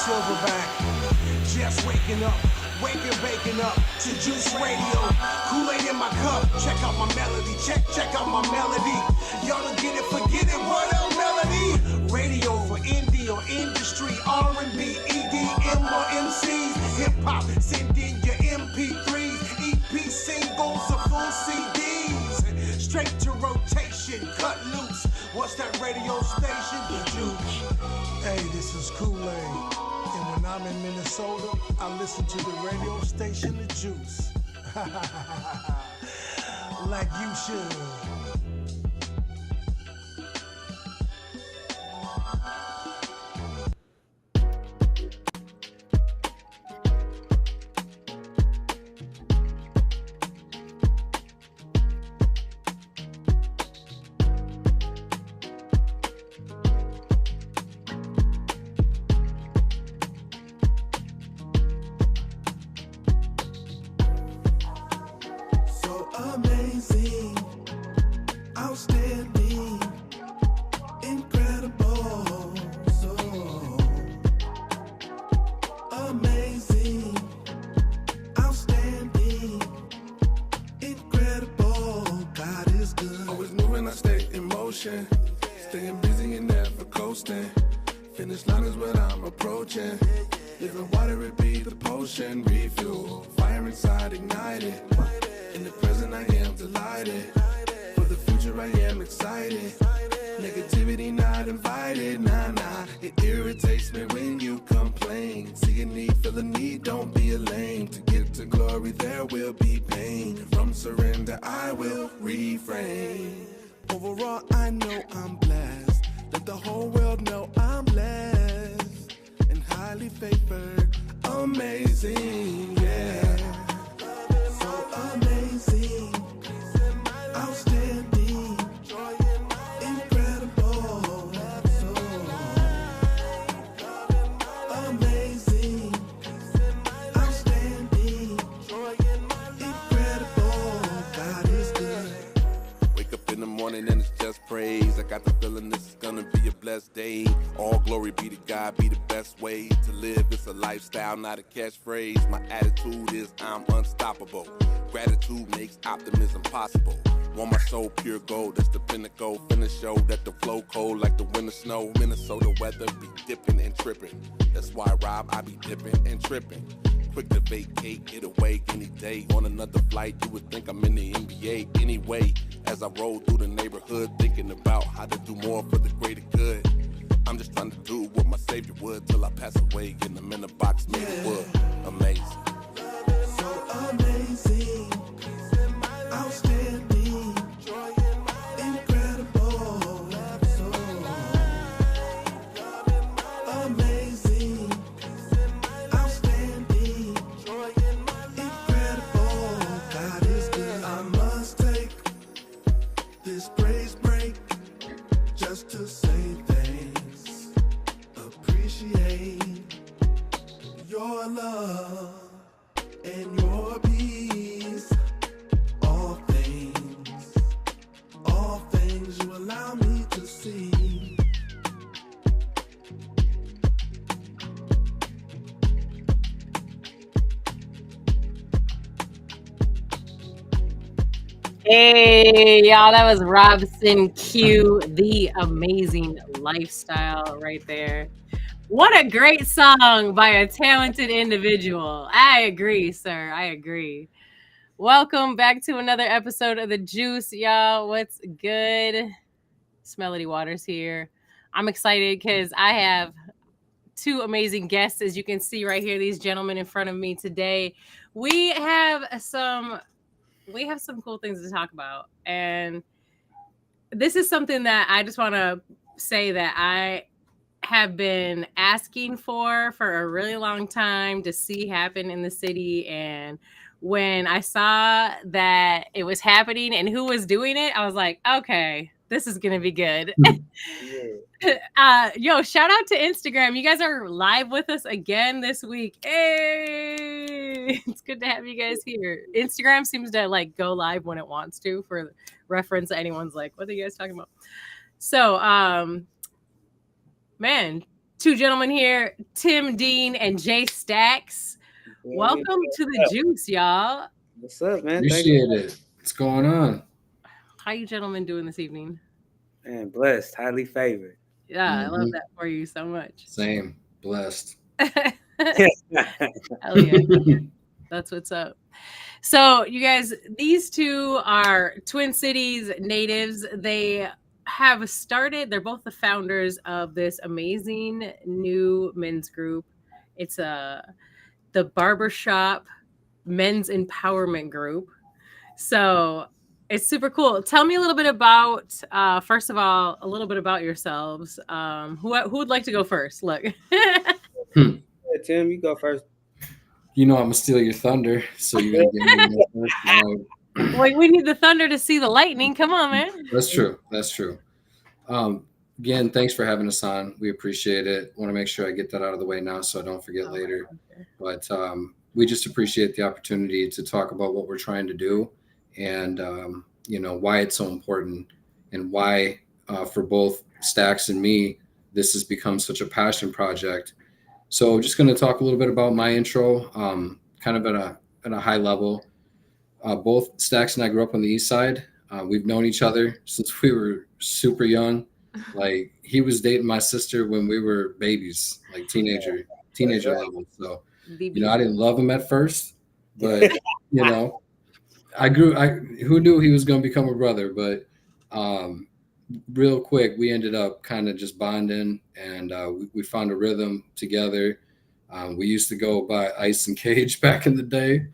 Silverback. Just waking up, waking up to Juice Radio. Kool-Aid in my cup, check out my melody, check out my melody. Y'all don't get it, forget it, what a melody. Radio for indie or industry, R&B, EDM or MCs. Hip-hop, send in your MP3s, EP singles or full CDs. Straight to rotation, cut loose. What's that radio station? The Juice. Hey, this is Kool-Aid. And when I'm in Minnesota, I listen to the radio station The Juice. Like you should. Staying busy and never coasting. Finish line is what I'm approaching. Living water, it be the potion. Refuel, fire inside ignited. In the present I am delighted. For the future I am excited. Negativity not invited, nah. It irritates me when you complain. See a need, feel a need, don't be a lame. To get to glory there will be pain. From surrender I will refrain. Overall, I know I'm blessed. Let the whole world know I'm blessed and highly favored. Amazing, yeah. So amazing, outstanding, incredible. So amazing, outstanding, incredible. God is good. Wake up in the morning and it's just praise. I got the feeling this is gonna be a blessed day. All glory be to God, be the best way to live. It's a lifestyle, not a catchphrase. My attitude is I'm unstoppable. Gratitude makes optimism possible. Want my soul pure gold, that's the pinnacle. Finna show that the flow cold like the winter snow. Minnesota weather be dipping and tripping. That's why Rob, I be dipping and tripping. Quick to vacate, get away any day. On another flight, you would think I'm in the NBA. Anyway, as I roll through the neighborhood, thinking about how to do more for the greater good. I'm just trying to do what my Savior would till I pass away in the minute box made of wood. Amazing. So amazing, outstanding, incredible. So amazing, outstanding, incredible. God is good. I must take this praise break just to say thanks. Appreciate your love and your peace. All things you allow me to see. Hey, y'all, that was Robson Q, The Amazing Lifestyle right there. What a great song by a talented individual. I agree, sir. I agree. Welcome back to another episode of The Juice, y'all. What's good? Smelly Waters here. I'm excited because I have two amazing guests, as you can see right here, these gentlemen in front of me today. We have some cool things to talk about. And this is something that I just want to say that I have been asking for a really long time to see happen in the city. And when I saw that it was happening and who was doing it, I was like, okay, this is going to be good. Yo, shout out to Instagram. You guys are live with us again this week. Hey, it's good to have you guys here. Instagram seems to like go live when it wants to, for reference. Anyone's like, what are you guys talking about? So, man, two gentlemen here, Tim Dean and Jay Stacks. Welcome to the juice, y'all. What's up, man? Appreciate it. What's going on? How you gentlemen doing this evening? Man, blessed, highly favored. Yeah, I love that for you so much. Same. Blessed. Hell yeah. That's what's up. So, you guys, these two are Twin Cities natives. They have started, they're both the founders of this amazing new men's group. It's the Barbershop Men's Empowerment Group. So, it's super cool. Tell me a little bit about, first of all, a little bit about yourselves. Who would like to go first? Look. Tim, you go first. You know I'm gonna steal your thunder, so you're gonna give me the first. Like, we need the thunder to see the lightning. Come on, man. That's true. That's true. Again, thanks for having us on. We appreciate it. Want to make sure I get that out of the way now, so I don't forget later. Okay. But we just appreciate the opportunity to talk about what we're trying to do, and why it's so important, and why for both Stacks and me, this has become such a passion project. So just going to talk a little bit about my intro, kind of at a high level. Both Stacks and I grew up on the East Side. We've known each other since we were super young. Like, he was dating my sister when we were babies, like teenager level. So, I didn't love him at first, but who knew he was going to become a brother? But real quick, we ended up kind of just bonding, and we found a rhythm together. We used to go by Ice and Cage back in the day.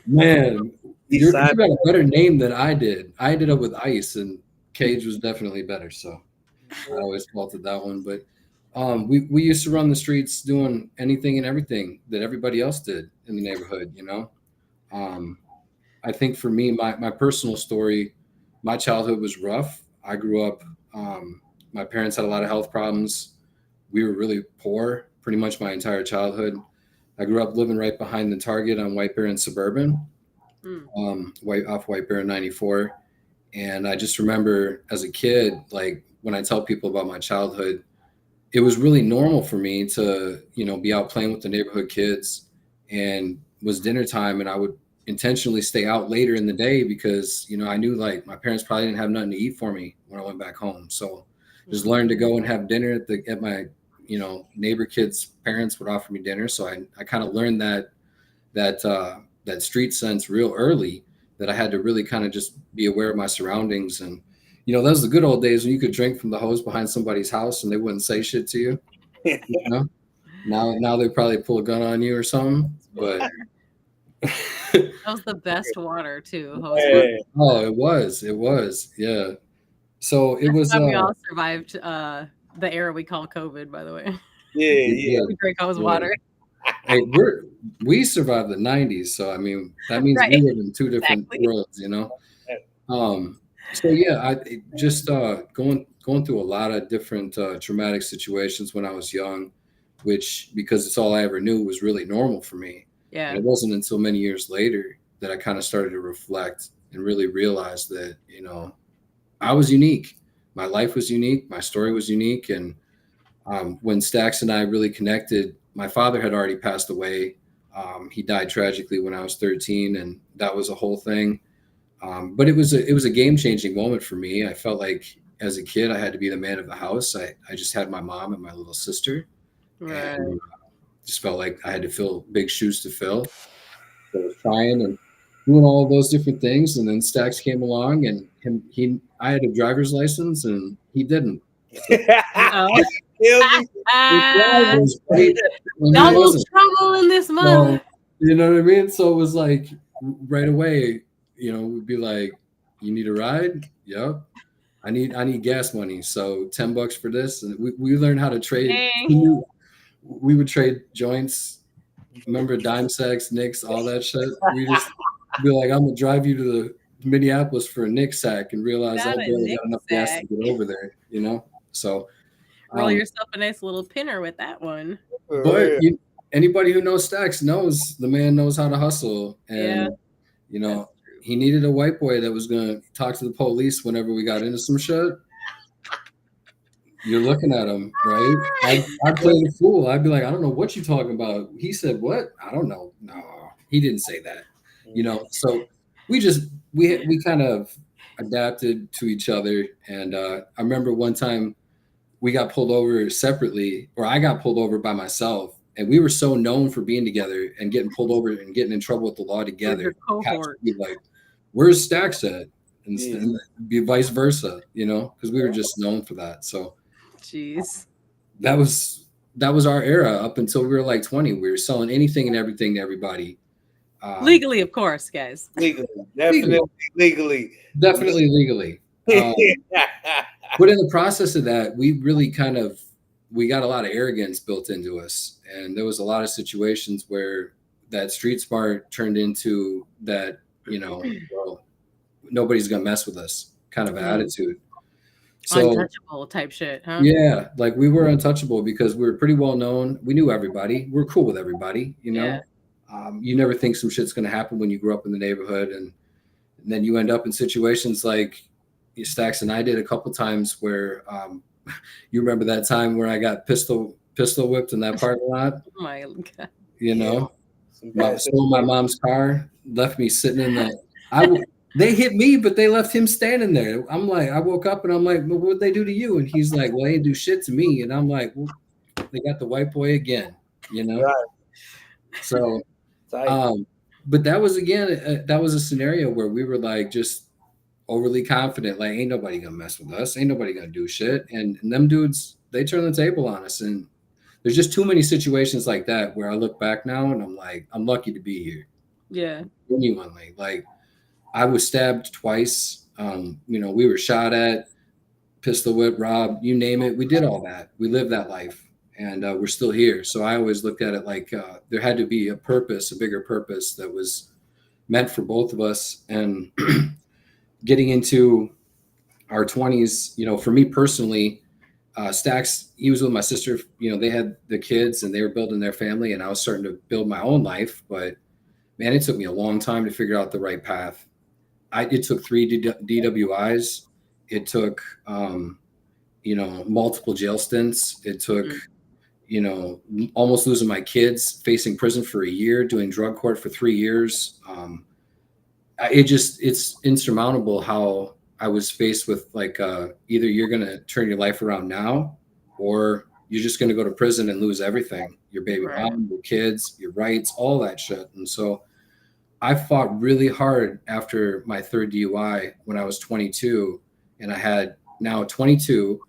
Man, you got a better name than I did. I ended up with Ice, and Cage was definitely better. So I always faulted that one. But we used to run the streets doing anything and everything that everybody else did in the neighborhood. I think for me, my personal story, my childhood was rough. I grew up, my parents had a lot of health problems. We were really poor pretty much my entire childhood. I grew up living right behind the Target on White Bear and Suburban, off White Bear in 94. And I just remember as a kid, like, when I tell people about my childhood, it was really normal for me to, be out playing with the neighborhood kids, and was dinner time, and I would intentionally stay out later in the day because, I knew, like, my parents probably didn't have nothing to eat for me when I went back home. So just learned to go and have dinner at my, neighbor kids' parents would offer me dinner. So I kind of learned that street sense real early, that I had to really kind of just be aware of my surroundings. And, that was the good old days when you could drink from the hose behind somebody's house and they wouldn't say shit to you. Now they probably pull a gun on you or something, but that was the best water too. Oh, it was. Yeah. So it was. We all survived the era we call COVID, by the way. Yeah. We drink hose water. Hey, we survived the 90s, so I mean that means we live in two different worlds, So yeah, I just going through a lot of different traumatic situations when I was young, which, because it's all I ever knew, was really normal for me. Yeah. And it wasn't until many years later that I kind of started to reflect and really realize that, I was unique. My life was unique. My story was unique. And when Stacks and I really connected, my father had already passed away. He died tragically when I was 13, and that was a whole thing. But it was a game-changing moment for me. I felt like as a kid, I had to be the man of the house. I just had my mom and my little sister. Right. And just felt like I had to fill big shoes to fill. So I was trying and doing all of those different things. And then Stacks came along, and I had a driver's license and he didn't. Double trouble in this month. You know what I mean? So it was like right away, we'd be like, "You need a ride?" Yep. I need gas money. So $10 for this. And we learned how to trade. We would trade joints. Remember dime sacks, nicks, all that shit. We just be like, "I'm gonna drive you to the Minneapolis for a nick sack," and realize I barely got enough gas to get over there. So roll yourself a nice little pinner with that one. But anybody who knows Stacks knows the man knows how to hustle, and he needed a white boy that was gonna talk to the police whenever we got into some shit. you're looking at him, right? I'd play the fool. I'd be like, I don't know what you're talking about. He said what? I don't know. No, he didn't say that. So we kind of adapted to each other. And I remember one time we got pulled over separately, or I got pulled over by myself. And we were so known for being together and getting pulled over and getting in trouble with the law together. Be like, where's Stacks at? And be vice versa, because we were just known for that. So, jeez, that was our era up until we were like 20. We were selling anything and everything to everybody. Legally, of course, guys. Definitely legally. But in the process of that, we really we got a lot of arrogance built into us. And there was a lot of situations where that street smart turned into that, well, nobody's going to mess with us kind of attitude. So, untouchable type shit, huh? Yeah, like we were untouchable because we were pretty well known. We knew everybody. We're cool with everybody, Yeah. You never think some shit's going to happen when you grew up in the neighborhood. And then you end up in situations like Stacks and I did a couple times where you remember that time where I got pistol whipped in that parking lot? Oh my God. Stole my mom's car, left me sitting in the they hit me, but they left him standing there. I'm like, I woke up and I'm like, well, what'd they do to you? And he's like, well, they didn't do shit to me. And I'm like, well, they got the white boy again, Right. So, but that was a scenario where we were like just overly confident, like ain't nobody gonna mess with us, ain't nobody gonna do shit. And them dudes, they turn the table on us. And there's just too many situations like that where I look back now and I'm like, I'm lucky to be here. Yeah. Genuinely. Like, I was stabbed twice. We were shot at, pistol whip, robbed, you name it. We did all that. We lived that life, and we're still here. So I always looked at it like there had to be a bigger purpose that was meant for both of us. And getting into our 20s, for me personally, Stacks, he was with my sister. They had the kids and they were building their family, and I was starting to build my own life. But man, it took me a long time to figure out the right path. It took 3 DWIs. It took, multiple jail stints. It took, almost losing my kids, facing prison for a year, doing drug court for 3 years. It's insurmountable how I was faced with like, either you're going to turn your life around now, or you're just going to go to prison and lose everything, your baby mom, your kids, your rights, all that shit. And so I fought really hard after my 3rd DUI when I was 22, and I had now 22,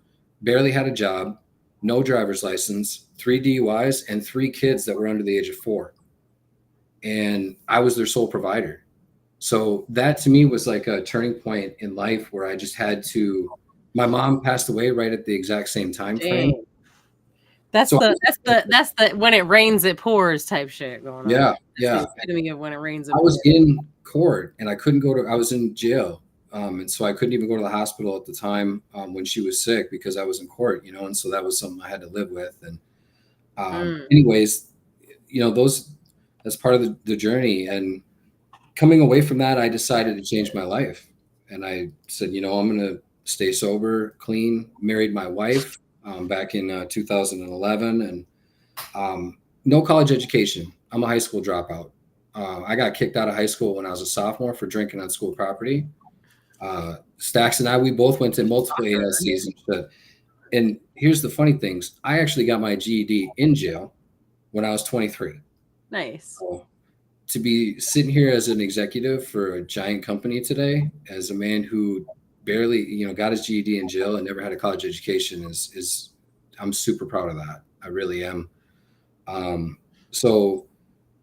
barely had a job, no driver's license, 3 DUIs, and 3 kids that were under the age of 4. And I was their sole provider. So that to me was like a turning point in life where I just had to, my mom passed away right at the exact same time frame. That's the when it rains it pours type shit going on. Yeah. That's the epitome of when it rains it pours. I was pours. in court and I was in jail. And so I couldn't even go to the hospital at the time when she was sick because I was in court, and so that was something I had to live with. And anyways, that's part of the journey. And coming away from that, I decided to change my life. And I said, I'm going to stay sober, clean, married my wife back in 2011, and no college education. I'm a high school dropout. I got kicked out of high school when I was a sophomore for drinking on school property. Stacks and I, we both went to multiple ALCs and shit. And here's the funny things. I actually got my GED in jail when I was 23. Nice. So, to be sitting here as an executive for a giant company today, as a man who barely, got his GED in jail and never had a college education is I'm super proud of that. I really am. So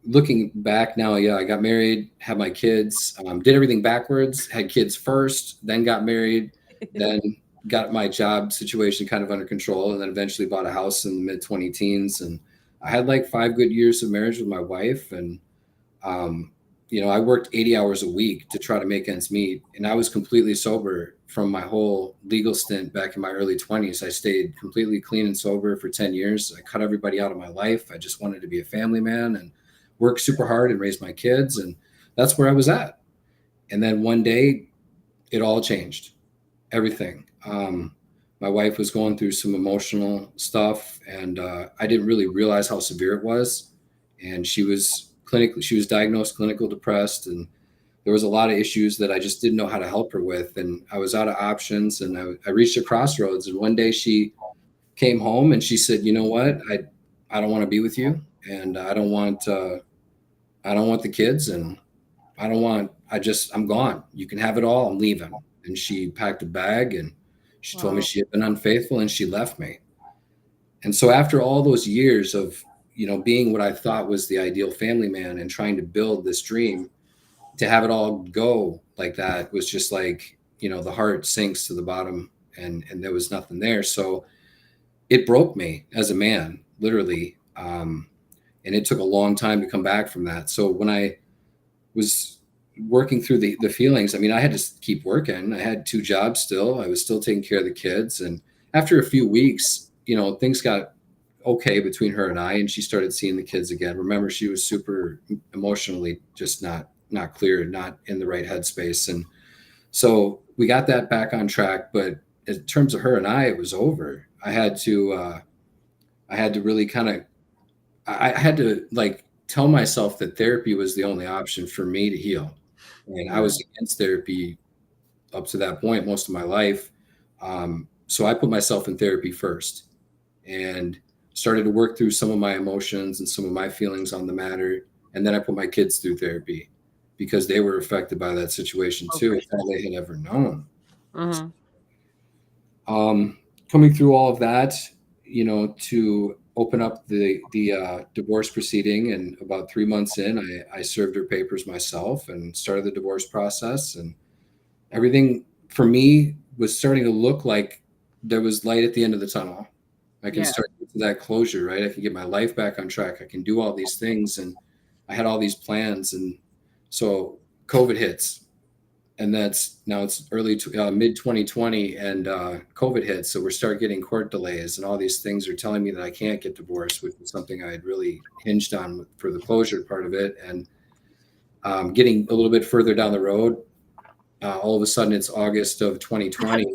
looking back now, I got married, had my kids, did everything backwards, had kids first, then got married, then got my job situation kind of under control, and then eventually bought a house in the mid 20 teens. And I had like 5 good years of marriage with my wife. And, I worked 80 hours a week to try to make ends meet. And I was completely sober from my whole legal stint back in my early 20s. I stayed completely clean and sober for 10 years. I cut everybody out of my life. I just wanted to be a family man and work super hard and raise my kids. And that's where I was at. And then one day it all changed, everything. My wife was going through some emotional stuff, and I didn't really realize how severe it was. And she was diagnosed clinical depressed, and there was a lot of issues that I just didn't know how to help her with. And I was out of options, and I reached a crossroads. And one day she came home and she said, "You know what? I don't want to be with you, and I don't want the kids, and I'm gone. You can have it all. I'm leaving." And she packed a bag and she told me Wow. she had been unfaithful and she left me. And so after all those years of, being what I thought was the ideal family man and trying to build this dream, to have it all go like that was just like, the heart sinks to the bottom, and there was nothing there. So it broke me as a man, literally. And it took a long time to come back from that. So when I was working through the feelings, I mean, I had to keep working. I had 2 jobs still. I was still taking care of the kids. And after a few weeks, things got okay between her and I, and she started seeing the kids again. Remember, she was super emotionally just not clear, not in the right headspace. And so we got that back on track. But in terms of her and I, it was over. I had to really I had to like tell myself that therapy was the only option for me to heal. And I was against therapy up to that point most of my life. So I put myself in therapy first and started to work through some of my emotions and some of my feelings on the matter. And then I put my kids through therapy because they were affected by that situation too, if all they had ever known. Mhm. Coming through all of that, to open up the divorce proceeding, and about 3 months in, I served her papers myself and started the divorce process, and everything for me was starting to look like there was light at the end of the tunnel. I can Yeah. start to get to that closure, right? I can get my life back on track. I can do all these things, and I had all these plans, and so COVID hits, and that's now it's mid 2020, and COVID hits, so we're start getting court delays, and all these things are telling me that I can't get divorced, which is something I had really hinged on for the closure part of it. And getting a little bit further down the road, all of a sudden it's August of 2020.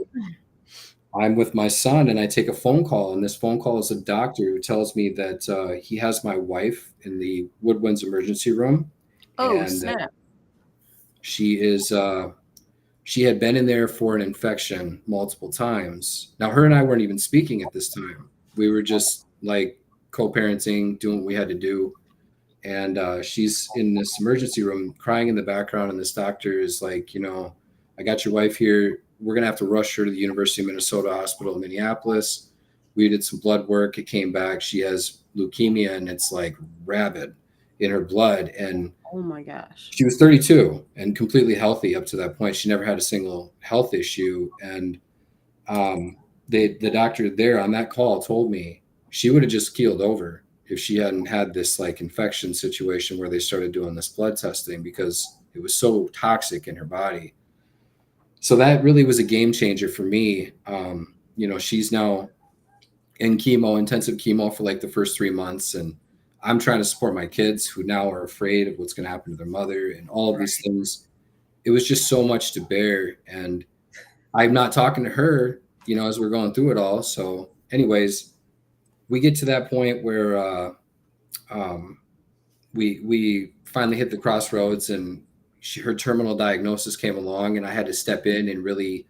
I'm with my son, and I take a phone call, and this phone call is a doctor who tells me that he has my wife in the Woodwinds emergency room, Oh, and snap. she is she had been in there for an infection multiple times. Now, her and I weren't even speaking at this time. We were just like co-parenting, doing what we had to do. And she's in this emergency room crying in the background. And this doctor is like, I got your wife here. We're going to have to rush her to the University of Minnesota Hospital in Minneapolis. We did some blood work. It came back. She has leukemia, and it's like rabid in her blood. And Oh my gosh. she was 32 and completely healthy up to that point. She never had a single health issue. And the doctor there on that call told me she would have just keeled over if she hadn't had this like infection situation where they started doing this blood testing, because it was so toxic in her body. So that really was a game changer for me. She's now in intensive chemo for like the first 3 months, and I'm trying to support my kids who now are afraid of what's going to happen to their mother and all of these things. It was just so much to bear, and I'm not talking to her, as we're going through it all. So anyways, we get to that point where we finally hit the crossroads, and her terminal diagnosis came along, and I had to step in and really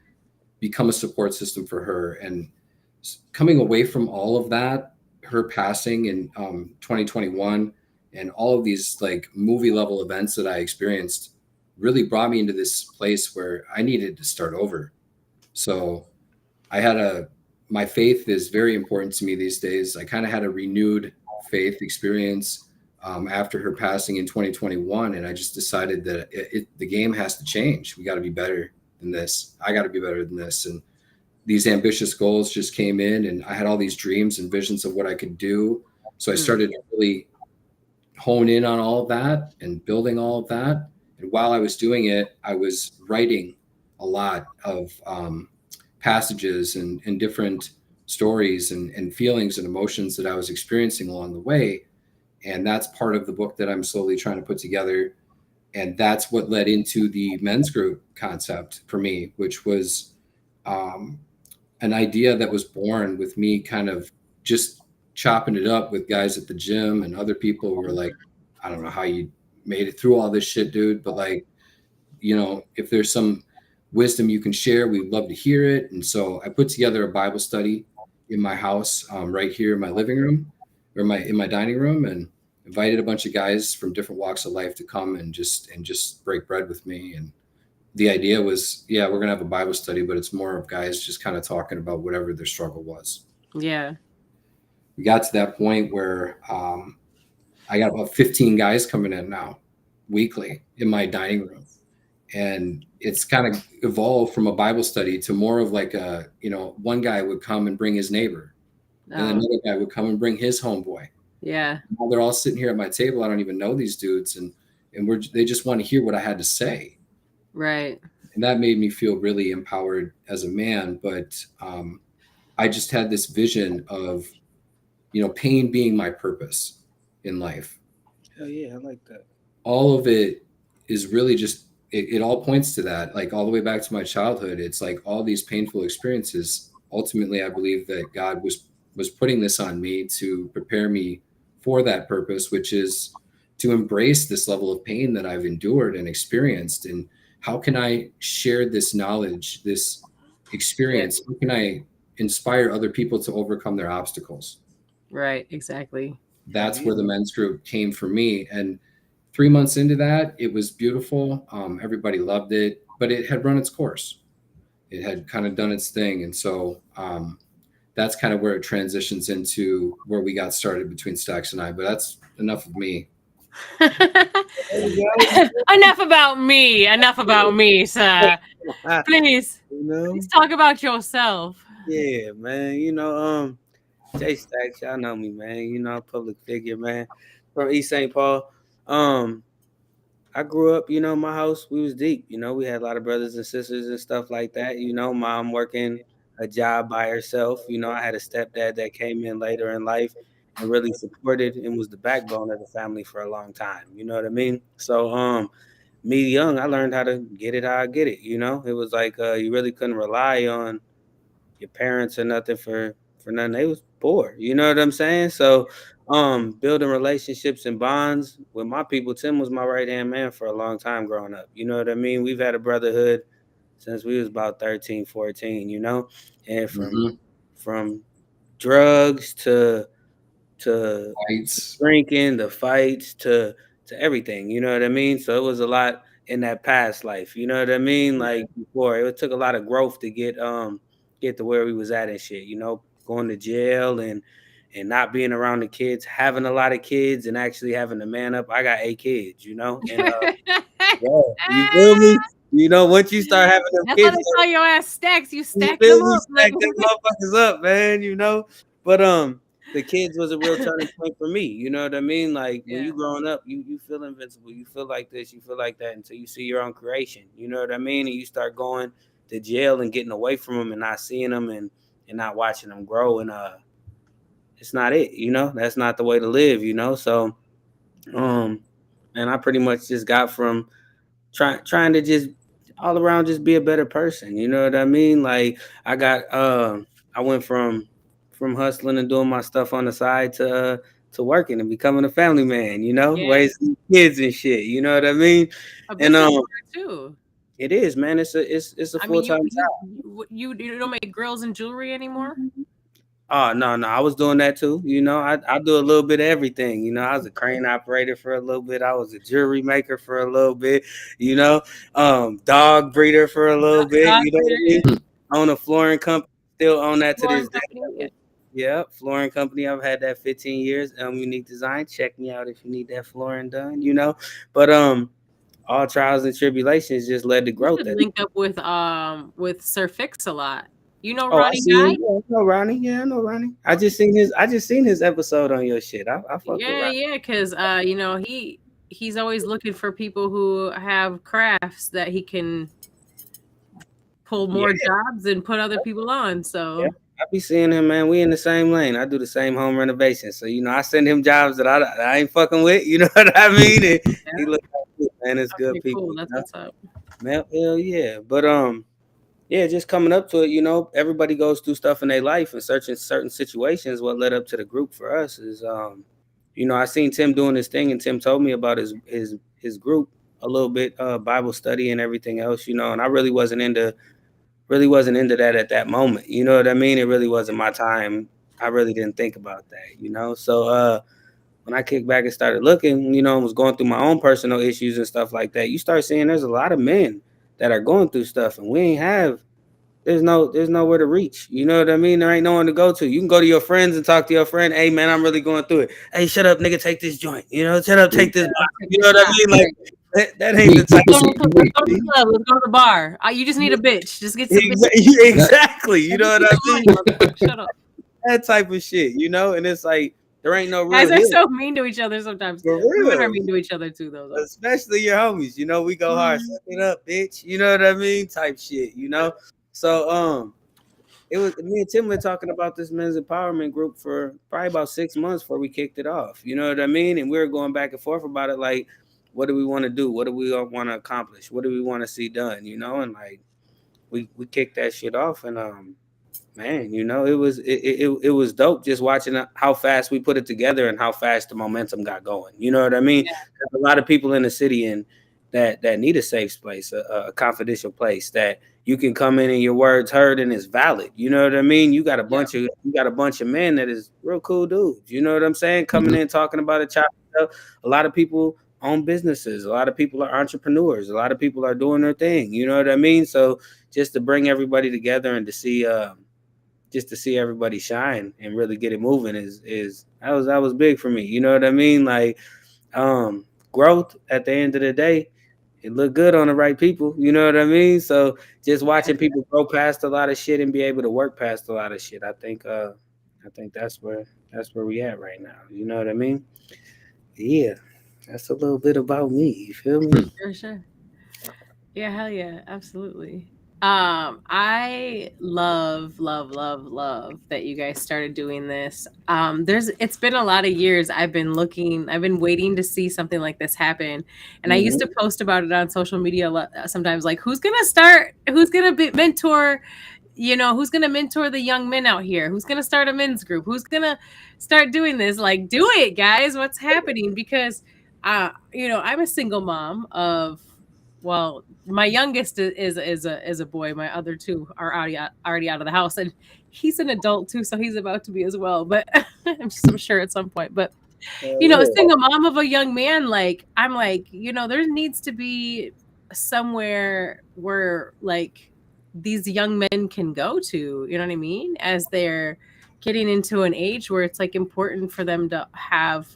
become a support system for her. And coming away from all of that, her passing in 2021, and all of these like movie level events that I experienced really brought me into this place where I needed to start over. So my faith is very important to me these days. I kind of had a renewed faith experience after her passing in 2021. And I just decided that the game has to change. We got to be better than this. I got to be better than this. And these ambitious goals just came in, and I had all these dreams and visions of what I could do. So I started to really hone in on all of that and building all of that. And while I was doing it, I was writing a lot of passages and different stories and feelings and emotions that I was experiencing along the way. And that's part of the book that I'm slowly trying to put together. And that's what led into the men's group concept for me, which was an idea that was born with me kind of just chopping it up with guys at the gym and other people who were like, I don't know how you made it through all this shit, dude, but like, if there's some wisdom you can share, we'd love to hear it. And so I put together a Bible study in my house, right here in my living room or in my dining room, and invited a bunch of guys from different walks of life to come and just break bread with me. And the idea was, yeah, we're gonna have a Bible study, but it's more of guys just kind of talking about whatever their struggle was. Yeah. We got to that point where I got about 15 guys coming in now weekly in my dining room. And it's kind of evolved from a Bible study to more of like one guy would come and bring his neighbor, and another guy would come and bring his homeboy. Yeah. While they're all sitting here at my table, I don't even know these dudes, and they just want to hear what I had to say. Right. And that made me feel really empowered as a man. But I just had this vision of, pain being my purpose in life. Hell yeah, I like that. All of it is really just, it all points to that, like all the way back to my childhood. It's like all these painful experiences. Ultimately, I believe that God was putting this on me to prepare me for that purpose, which is to embrace this level of pain that I've endured and experienced. And how can I share this knowledge, this experience? How can I inspire other people to overcome their obstacles? Right, exactly. That's where the men's group came for me. And 3 months into that, it was beautiful. Everybody loved it, but it had run its course. It had kind of done its thing. And so that's kind of where it transitions into where we got started between Stacks and I. But that's enough of me. Enough about me, sir. Please talk about yourself. Yeah, man. Jay Stacks, y'all know me, man. Public figure, man, from East St. Paul. I grew up, my house, we was deep. We had a lot of brothers and sisters and stuff like that. Mom working a job by herself. I had a stepdad that came in later in life and really supported and was the backbone of the family for a long time. You know what I mean? So, me young, I learned how to get it how I get it. It was like you really couldn't rely on your parents or nothing for nothing. They was poor. You know what I'm saying? So building relationships and bonds with my people. Tim was my right hand man for a long time growing up. You know what I mean? We've had a brotherhood since we was about 13, 14, and from drugs to Fights. drinking, the fights to everything, you know what I mean? So it was a lot in that past life, you know what I mean? Like before, it took a lot of growth to get to where we was at and shit, going to jail and not being around the kids, having a lot of kids and actually having to man up. I got 8 kids, and yeah, you feel me? Once you start having them That's kids, why they call your ass Stacks. You stack you them up. stack them motherfuckers up, man. But the kids was a real turning point for me. You know what I mean? Like when you growing up, you feel invincible. You feel like this, you feel like that until you see your own creation. You know what I mean? And you start going to jail and getting away from them and not seeing them and not watching them grow. And it's not it. That's not the way to live. So and I pretty much just got from trying to just all around just be a better person. You know what I mean? Like I went from hustling and doing my stuff on the side to working and becoming a family man, raising kids and shit. You know what I mean? And too. It is, man. It's a full-time job. You don't make grills and jewelry anymore? Oh, no. I was doing that too. I do a little bit of everything. I was a crane operator for a little bit. I was a jewelry maker for a little bit, dog breeder for a little bit, you know what I mean? Own a flooring company, still own that to this day. Yeah, flooring company. I've had that 15 years. Unique Design. Check me out if you need that flooring done, But all trials and tribulations just led to growth. You should link up with Sir Fix a lot. You know Ronnie Guy? I know Ronnie. Yeah, I know Ronnie. I just seen his episode on your shit. I fuck with Ronnie. Yeah, because he's always looking for people who have crafts that he can pull more jobs and put other people on. So I be seeing him, man. We in the same lane. I do the same home renovation. So I send him jobs that I ain't fucking with. You know what I mean? And he look like it, man. It's good people. Cool. That's what's up. Man, hell yeah. But yeah, just coming up to it, you know, everybody goes through stuff in their life and searching certain situations. What led up to the group for us is, you know, I seen Tim doing his thing, and Tim told me about his group a little bit, Bible study and everything else, you know, and I really wasn't into that at that moment. You know what I mean? It really wasn't my time. I really didn't think about that, you know. So when I kicked back and started looking, you know, and was going through my own personal issues and stuff like that, you start seeing there's a lot of men that are going through stuff, and we ain't have there's nowhere to reach. You know what I mean? There ain't no one to go to. You can go to your friends and talk to your friend. Hey man, I'm really going through it. Hey, shut up, nigga, take this joint. You know, shut up, take this. You know what I mean? Like that ain't the type Let's of go to the club. Let's go to the bar. You just need a bitch. Just get some bitch. exactly. You know what I mean? Shut up. That type of shit, you know? And it's like there ain't no real Guys are healing. so mean to each other sometimes. For Women are real. mean to each other too, though. Especially your homies, you know, we go hard, suck it up, bitch. You know what I mean? Type shit, you know. So it was me and Tim were talking about this men's empowerment group for probably about 6 months before we kicked it off. You know what I mean? And we were going back and forth about it, like, what do we want to do? What do we want to accomplish? What do we want to see done? You know, and like we kicked that shit off, and man, you know, it was dope just watching how fast we put it together and how fast the momentum got going. You know what I mean? Yeah. There's a lot of people in the city and that need a safe place, a confidential place that you can come in and your words heard and it's valid. You know what I mean? You got a bunch of men that is real cool dudes. You know what I'm saying? Coming in talking about a child. A lot of people own businesses. A lot of people are entrepreneurs. A lot of people are doing their thing. You know what I mean? So just to bring everybody together and to see just to see everybody shine and really get it moving is that was big for me. You know what I mean? Like growth at the end of the day, it looked good on the right people. You know what I mean? So just watching people grow past a lot of shit and be able to work past a lot of shit, I think that's where we at right now. You know what I mean? Yeah. That's a little bit about me. You feel me? For sure. Yeah, hell yeah, absolutely. I love that you guys started doing this. It's been a lot of years I've been waiting to see something like this happen. And I used to post about it on social media sometimes, like who's gonna mentor, you know, who's gonna mentor the young men out here? Who's gonna start a men's group? Who's gonna start doing this? Like, do it, guys. What's happening? Because you know, I'm a single mom of, well, my youngest is a boy. My other two are already out of the house, and he's an adult too, so he's about to be as well. But I'm sure at some point. But you know, a single mom of a young man, like I'm like, you know, there needs to be somewhere where like these young men can go to. You know what I mean? As they're getting into an age where it's like important for them to have,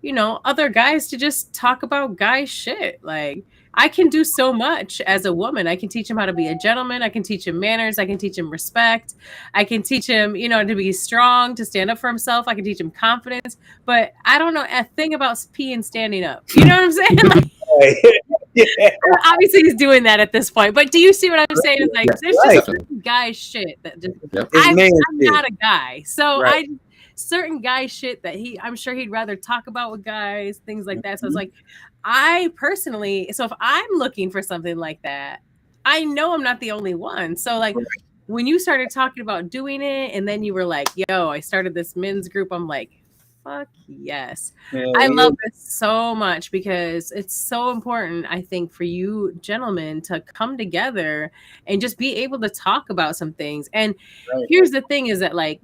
you know, other guys to just talk about guy shit. Like I can do so much as a woman. I can teach him how to be a gentleman. I can teach him manners. I can teach him respect. I can teach him, you know, to be strong, to stand up for himself. I can teach him confidence. But I don't know a thing about peeing standing up. You know what I'm saying? Like, Yeah. obviously he's doing that at this point. But do you see what I'm saying? It's like there's just certain guy shit that just I'm not a guy. So certain guy shit that I'm sure he'd rather talk about with guys, things like that. So it's like, I personally, so if I'm looking for something like that, I know I'm not the only one. So like when you started talking about doing it and then you were like, yo, I started this men's group, I'm like, fuck yes. I love this so much because it's so important, I think, for you gentlemen to come together and just be able to talk about some things. And here's the thing is that like,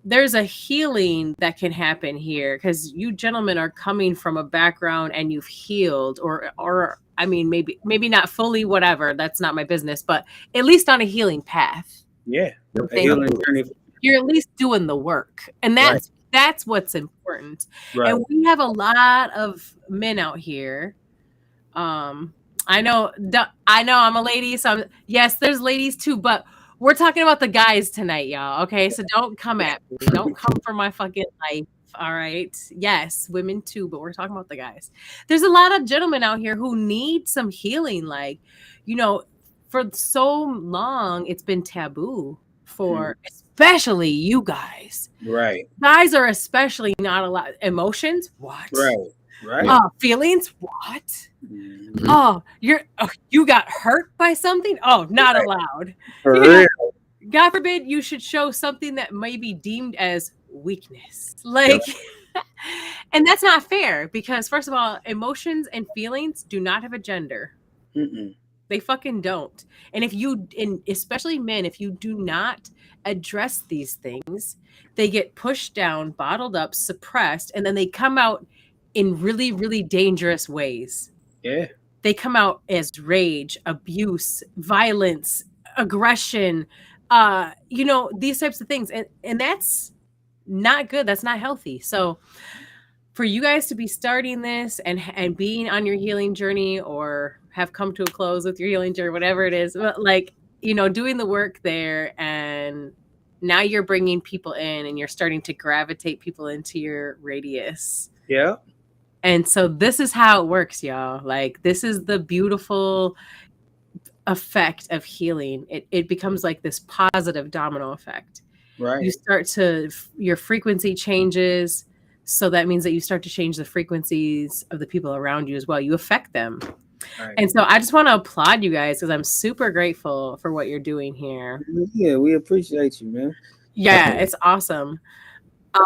there's a healing that can happen here because you gentlemen are coming from a background and you've healed or I mean, maybe not fully, whatever. That's not my business, but at least on a healing path. Yeah. A healing journey. You're at least doing the work. And that's what's important. And we have a lot of men out here. I know I'm a lady, so yes, there's ladies too, but we're talking about the guys tonight, y'all. Okay, so don't come at me. Don't come for my fucking life. All right. Yes, women too, but we're talking about the guys. There's a lot of gentlemen out here who need some healing. Like, you know, for so long, it's been taboo for especially you guys. Right. Guys are especially not allowed emotions. What? Right. Right. Yeah. Oh, feelings? What? Mhm. Oh, you got hurt by something? Oh, not allowed. For You know, real. God forbid you should show something that may be deemed as weakness. Yep. Like, and that's not fair because, first of all, emotions and feelings do not have a gender. Mm-mm. They fucking don't. And if you, and especially men, if you do not address these things, they get pushed down, bottled up, suppressed, and then they come out in really, really dangerous ways. Yeah. They come out as rage, abuse, violence, aggression, these types of things. And that's not good. That's not healthy. So for you guys to be starting this and being on your healing journey or have come to a close with your healing journey, whatever it is, but like, doing the work there, and now you're bringing people in and you're starting to gravitate people into your radius. Yeah. And so this is how it works, y'all. Like, this is the beautiful effect of healing. It becomes like this positive domino effect. Right. You start to, your frequency changes. So that means that you start to change the frequencies of the people around you as well. You affect them. Right. And so I just want to applaud you guys because I'm super grateful for what you're doing here. Yeah, we appreciate you, man. Yeah, it's awesome.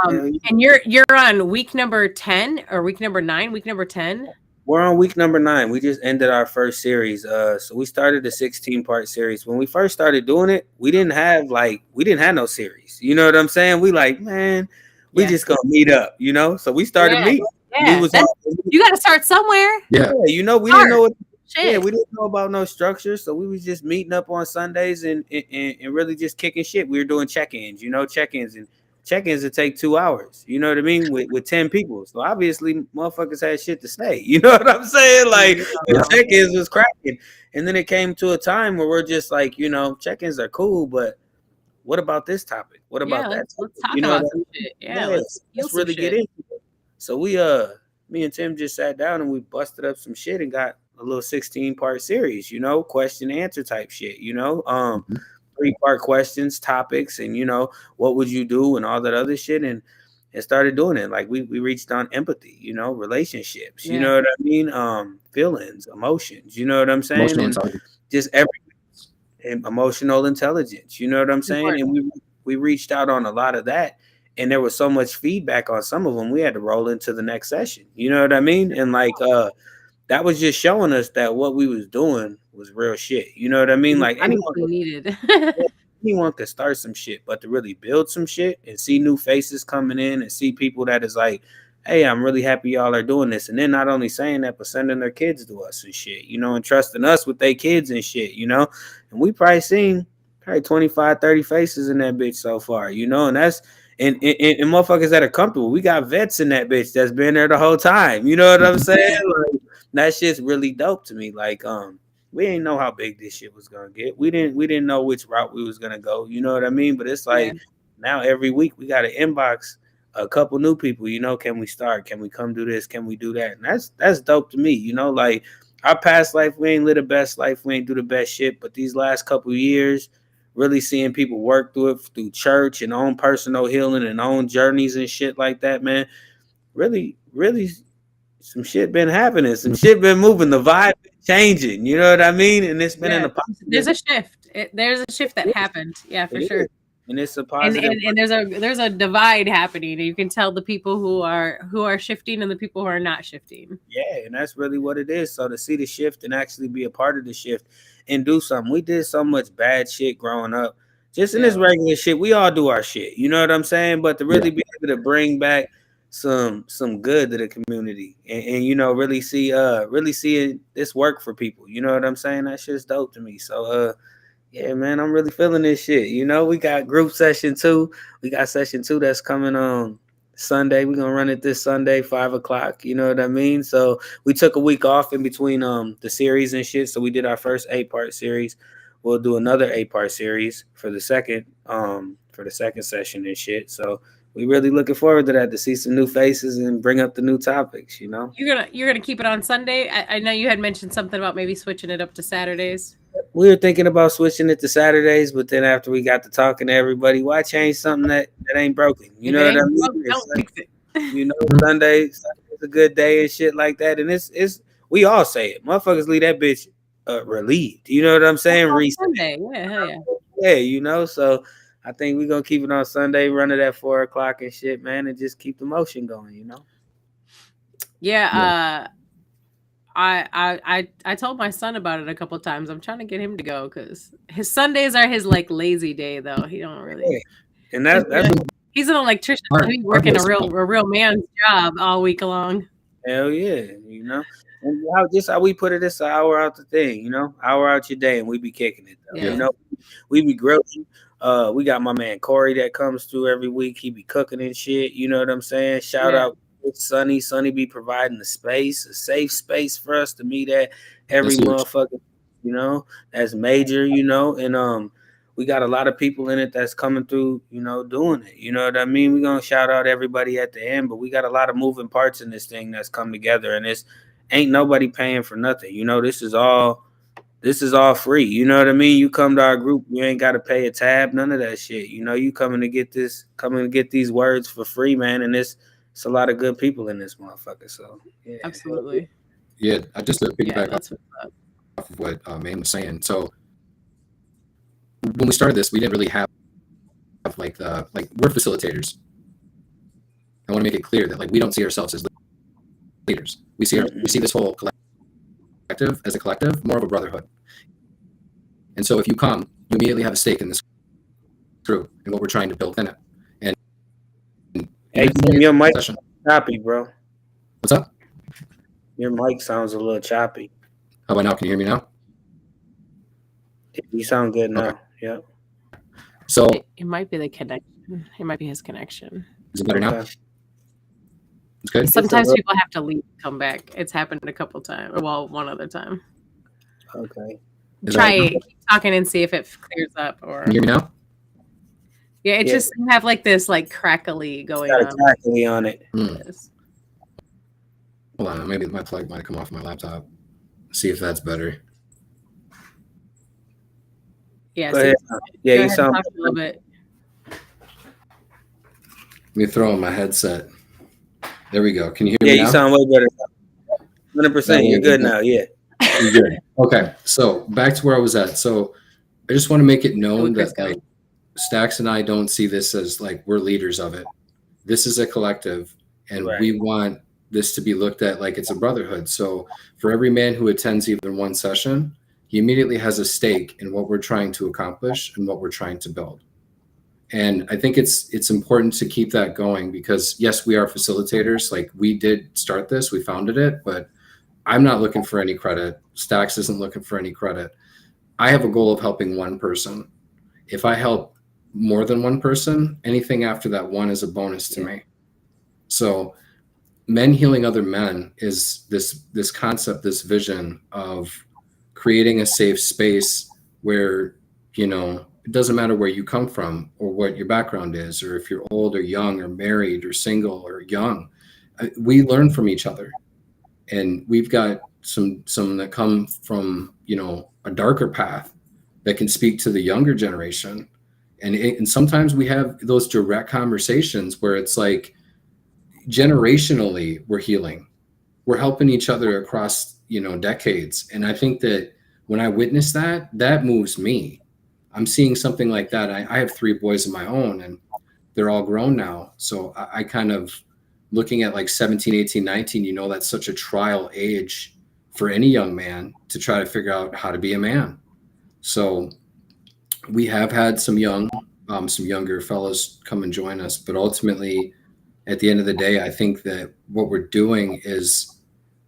Yeah, And you're on week number 10 or week number 9, week number 10. we're on week number 9. We just ended our first series. So we started a 16-part series. When we first started doing it, we didn't have no series. You know what I'm saying? We like, man, we just gonna meet up, So we started meeting. Yeah, We was you got to start somewhere. Yeah. we didn't know what. Shit. Yeah, we didn't know about no structure, so we was just meeting up on Sundays and really just kicking shit. We were doing check-ins, and check-ins would take 2 hours. You know what I mean? With 10 people, so obviously motherfuckers had shit to say. You know what I'm saying? Like the check-ins was cracking, and then it came to a time where we're just like, check-ins are cool, but what about this topic? What about that? Let's talk You know about what I some mean? shit. Yeah, let's really get into it. So me and Tim just sat down and we busted up some shit and got a little 16-part series, question and answer type shit, 3-part questions, topics, and what would you do and all that other shit, and started doing it. Like we reached on empathy, relationships, you know what I mean, feelings, emotions, you know what I'm saying, Emotional and intelligence. just emotional intelligence, you know what I'm saying, Important. and we reached out on a lot of that. And there was so much feedback on some of them, we had to roll into the next session. You know what I mean? And like that was just showing us that what we was doing was real shit. You know what I mean? Like anyone could start some shit, but to really build some shit and see new faces coming in and see people that is like, hey, I'm really happy y'all are doing this. And then not only saying that, but sending their kids to us and shit, and trusting us with their kids and shit, And we probably seen 25, 30 faces in that bitch so far, and that's and motherfuckers that are comfortable. We got vets in that bitch that's been there the whole time. You know what I'm saying? Like, that shit's really dope to me. Like, we didn't know how big this shit was gonna get. We didn't know which route we was gonna go. You know what I mean? But it's like now every week we got to inbox a couple new people. Can we start? Can we come do this? Can we do that? And that's dope to me. Like our past life, we ain't live the best life. We ain't do the best shit. But these last couple of years, really seeing people work through it through church and own personal healing and own journeys and shit like that, man. Really, really, some shit been happening. Some shit been moving. The vibe been changing. You know what I mean? And it's been in a positive. There's a shift. There's a shift that happened. Yeah, for sure. And it's a positive. And there's a divide happening. You can tell the people who are shifting and the people who are not shifting. Yeah, and that's really what it is. So to see the shift and actually be a part of the shift and do something. We did so much bad shit growing up. Just in this regular shit, we all do our shit. You know what I'm saying? But to really be able to bring back some good to the community and really see this work for people. You know what I'm saying? That shit's dope to me. So yeah, man, I'm really feeling this shit. We got group session 2. We got session 2 that's coming on Sunday. We're gonna run it this Sunday, 5:00. You know what I mean? So we took a week off in between the series and shit. So we did our first 8-part series. We'll do another 8-part series for the second session and shit. So we really looking forward to that, to see some new faces and bring up the new topics. You're gonna keep it on Sunday. I know you had mentioned something about maybe switching it up to Saturdays. We were thinking about switching it to Saturdays, but then after we got to talking to everybody, why change something that ain't broken? You know what I mean? Don't fix it. Sunday it's a good day and shit like that. And it's we all say it. Motherfuckers leave that bitch relieved. You know what I'm saying? Reset. Sunday. Yeah, hell yeah. Yeah, you know. So I think we're gonna keep it on Sunday, run it at 4 o'clock and shit, man, and just keep the motion going, you know. Yeah, I told my son about it a couple times. I'm trying to get him to go because his Sundays are his like lazy day though. He don't really. Yeah. And that's he's an electrician. So he's working a real man's job all week long. hell yeah, you know. And just how we put it, it's an hour out the thing, you know, hour out your day, and we be kicking it though. Yeah. You know, we be grilling. We got my man Corey that comes through every week. He be cooking and shit. You know what I'm saying? Shout out Sonny. Sonny be providing the space, a safe space for us to meet at every motherfucker. You know, that's major. You know, and we got a lot of people in it that's coming through. You know, doing it. You know what I mean? We're gonna shout out everybody at the end, but we got a lot of moving parts in this thing that's come together, and it's ain't nobody paying for nothing. You know, this is all free. You know what I mean? You come to our group, you ain't got to pay a tab, none of that shit. You know, you coming to get these words for free, man. And it's a lot of good people in this motherfucker. So yeah, absolutely. Yeah, I just to piggyback off of what Man was saying. So when we started this, we didn't really have like we're facilitators. I want to make it clear that like we don't see ourselves as leaders. We see this whole collective as a collective, more of a brotherhood. And so if you come, you immediately have a stake in this crew and what we're trying to build in it. And hey, your mic choppy, bro. What's up? Your mic sounds a little choppy. How about now? Can you hear me now? You sound good now. Okay. Yeah. So it might be the connection. It might be his connection. Is it better now? It's good. Sometimes people have to leave, come back. It's happened a couple times. Well, one other time. Okay. Keep talking and see if it clears up. Or can you hear me now? Yeah, it just have like this like crackly going on. Crackly on it. Hold on, maybe my plug might come off my laptop. See if that's better. Yeah. You sound a little bit. Let me throw on my headset. There we go. Can you hear me now? Yeah, you sound way better. 100%. You're good now. Yeah. You're good. Okay. So back to where I was at. So I just want to make it known that like Stacks and I don't see this as like we're leaders of it. This is a collective, and we want this to be looked at like it's a brotherhood. So for every man who attends even one session, he immediately has a stake in what we're trying to accomplish and what we're trying to build. And I think it's important to keep that going because yes, we are facilitators. Like we did start this, we founded it, but I'm not looking for any credit. Stacks isn't looking for any credit. I have a goal of helping one person. If I help more than one person, anything after that one is a bonus to me. So men healing other men is this concept, this vision of creating a safe space where, you know, it doesn't matter where you come from or what your background is, or if you're old or young or married or single or young, we learn from each other. And we've got some that come from, you know, a darker path that can speak to the younger generation. And sometimes we have those direct conversations where it's like generationally we're healing. We're helping each other across, you know, decades. And I think that when I witness that, that moves me. I'm seeing something like that. I have 3 boys of my own and they're all grown now. So I kind of looking at like 17, 18, 19, you know, that's such a trial age for any young man to try to figure out how to be a man. So we have had some younger fellows come and join us, but ultimately at the end of the day, I think that what we're doing is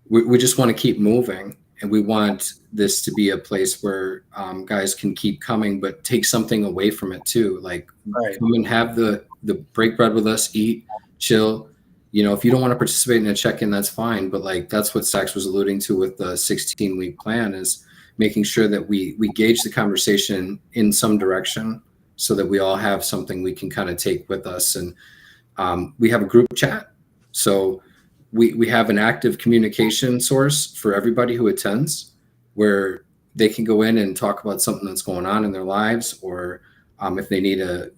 we just want to keep moving. And we want this to be a place where guys can keep coming, but take something away from it too. Like come and have the break bread with us, eat, chill. You know, if you don't want to participate in a check-in, that's fine. But like that's what Stacks was alluding to with the 16-week plan is making sure that we gauge the conversation in some direction so that we all have something we can kind of take with us. And we have a group chat. So we have an active communication source for everybody who attends where they can go in and talk about something that's going on in their lives, or if they need a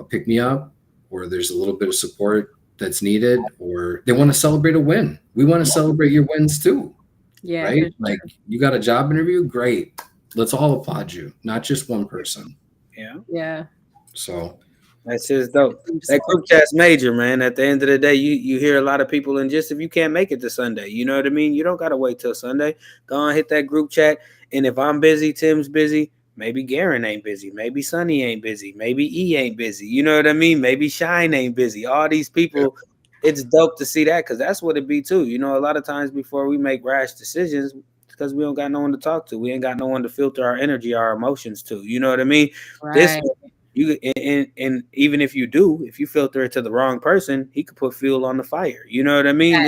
pick me up, or there's a little bit of support, that's needed, or they want to celebrate a win. We want to celebrate your wins too, Yeah. right? for sure. Like you got a job interview, great. Let's all applaud you, not just one person. Yeah. Yeah. So That's just dope. That group chat's major, man. At the end of the day, you hear a lot of people, and just if you can't make it to Sunday, you know what I mean? You don't gotta wait till Sunday. Go on, hit that group chat. And if I'm busy, Tim's busy, maybe Garen ain't busy, maybe Sonny ain't busy, maybe E ain't busy. You know what I mean? Maybe Shine ain't busy. All these people, it's dope to see that because that's what it be too. You know, a lot of times before we make rash decisions, because we don't got no one to talk to. We ain't got no one to filter our energy, our emotions to. You know what I mean? This Right. you and even if you do, if you filter it to the wrong person, he could put fuel on the fire. You know what I mean?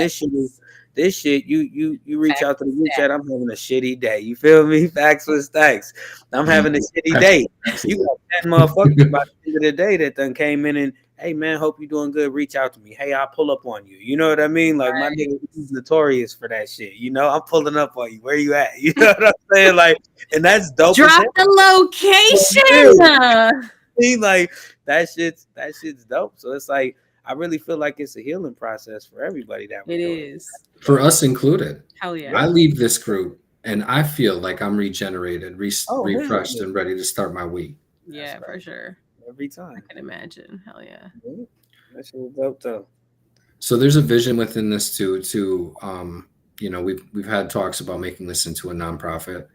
This shit, you reach out to the group chat. I'm having a shitty day. You feel me? Facts with stacks. I'm having a shitty day. You got 10 motherfuckers by the end of the day that done came in and, hey man, hope you doing good. Reach out to me. Hey, I'll pull up on you. You know what I mean? Like my nigga is notorious for that shit. You know, I'm pulling up on you. Where you at? You know what I'm saying? Like, and that's dope. Drop the location. Like that shit's dope. So it's like I really feel like it's a healing process for everybody that we're doing. is. for us included, Hell yeah. I leave this group and I feel like I'm regenerated, refreshed, yeah. and ready to start my week. Yeah, That's for right. sure. Every I time. can imagine. Hell yeah. That shit was dope though. So there's a vision within this too. You know, we've had talks about making this into a nonprofit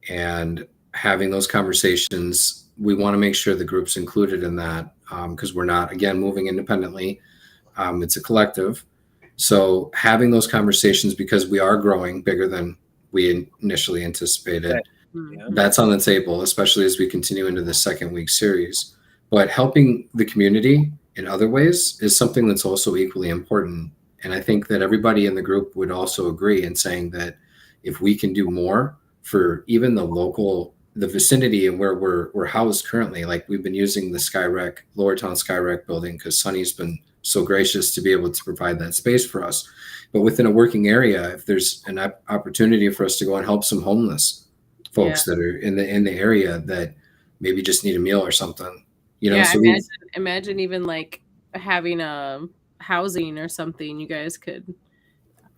and having those conversations. We want to make sure the group's included in that because we're not, again, moving independently. It's a collective. So having those conversations because we are growing bigger than we initially anticipated. Mhm. That's on the table, especially as we continue into the second week series. But helping the community in other ways is something that's also equally important. And I think that everybody in the group would also agree in saying that if we can do more for even the vicinity and where we're housed currently, like we've been using the Skyrec, Lower Town Skyrec building because Sunny's been so gracious to be able to provide that space for us. But within a working area, if there's an opportunity for us to go and help some homeless folks that are in the area that maybe just need a meal or something, you know. Yeah, So imagine even like having a housing or something. You guys could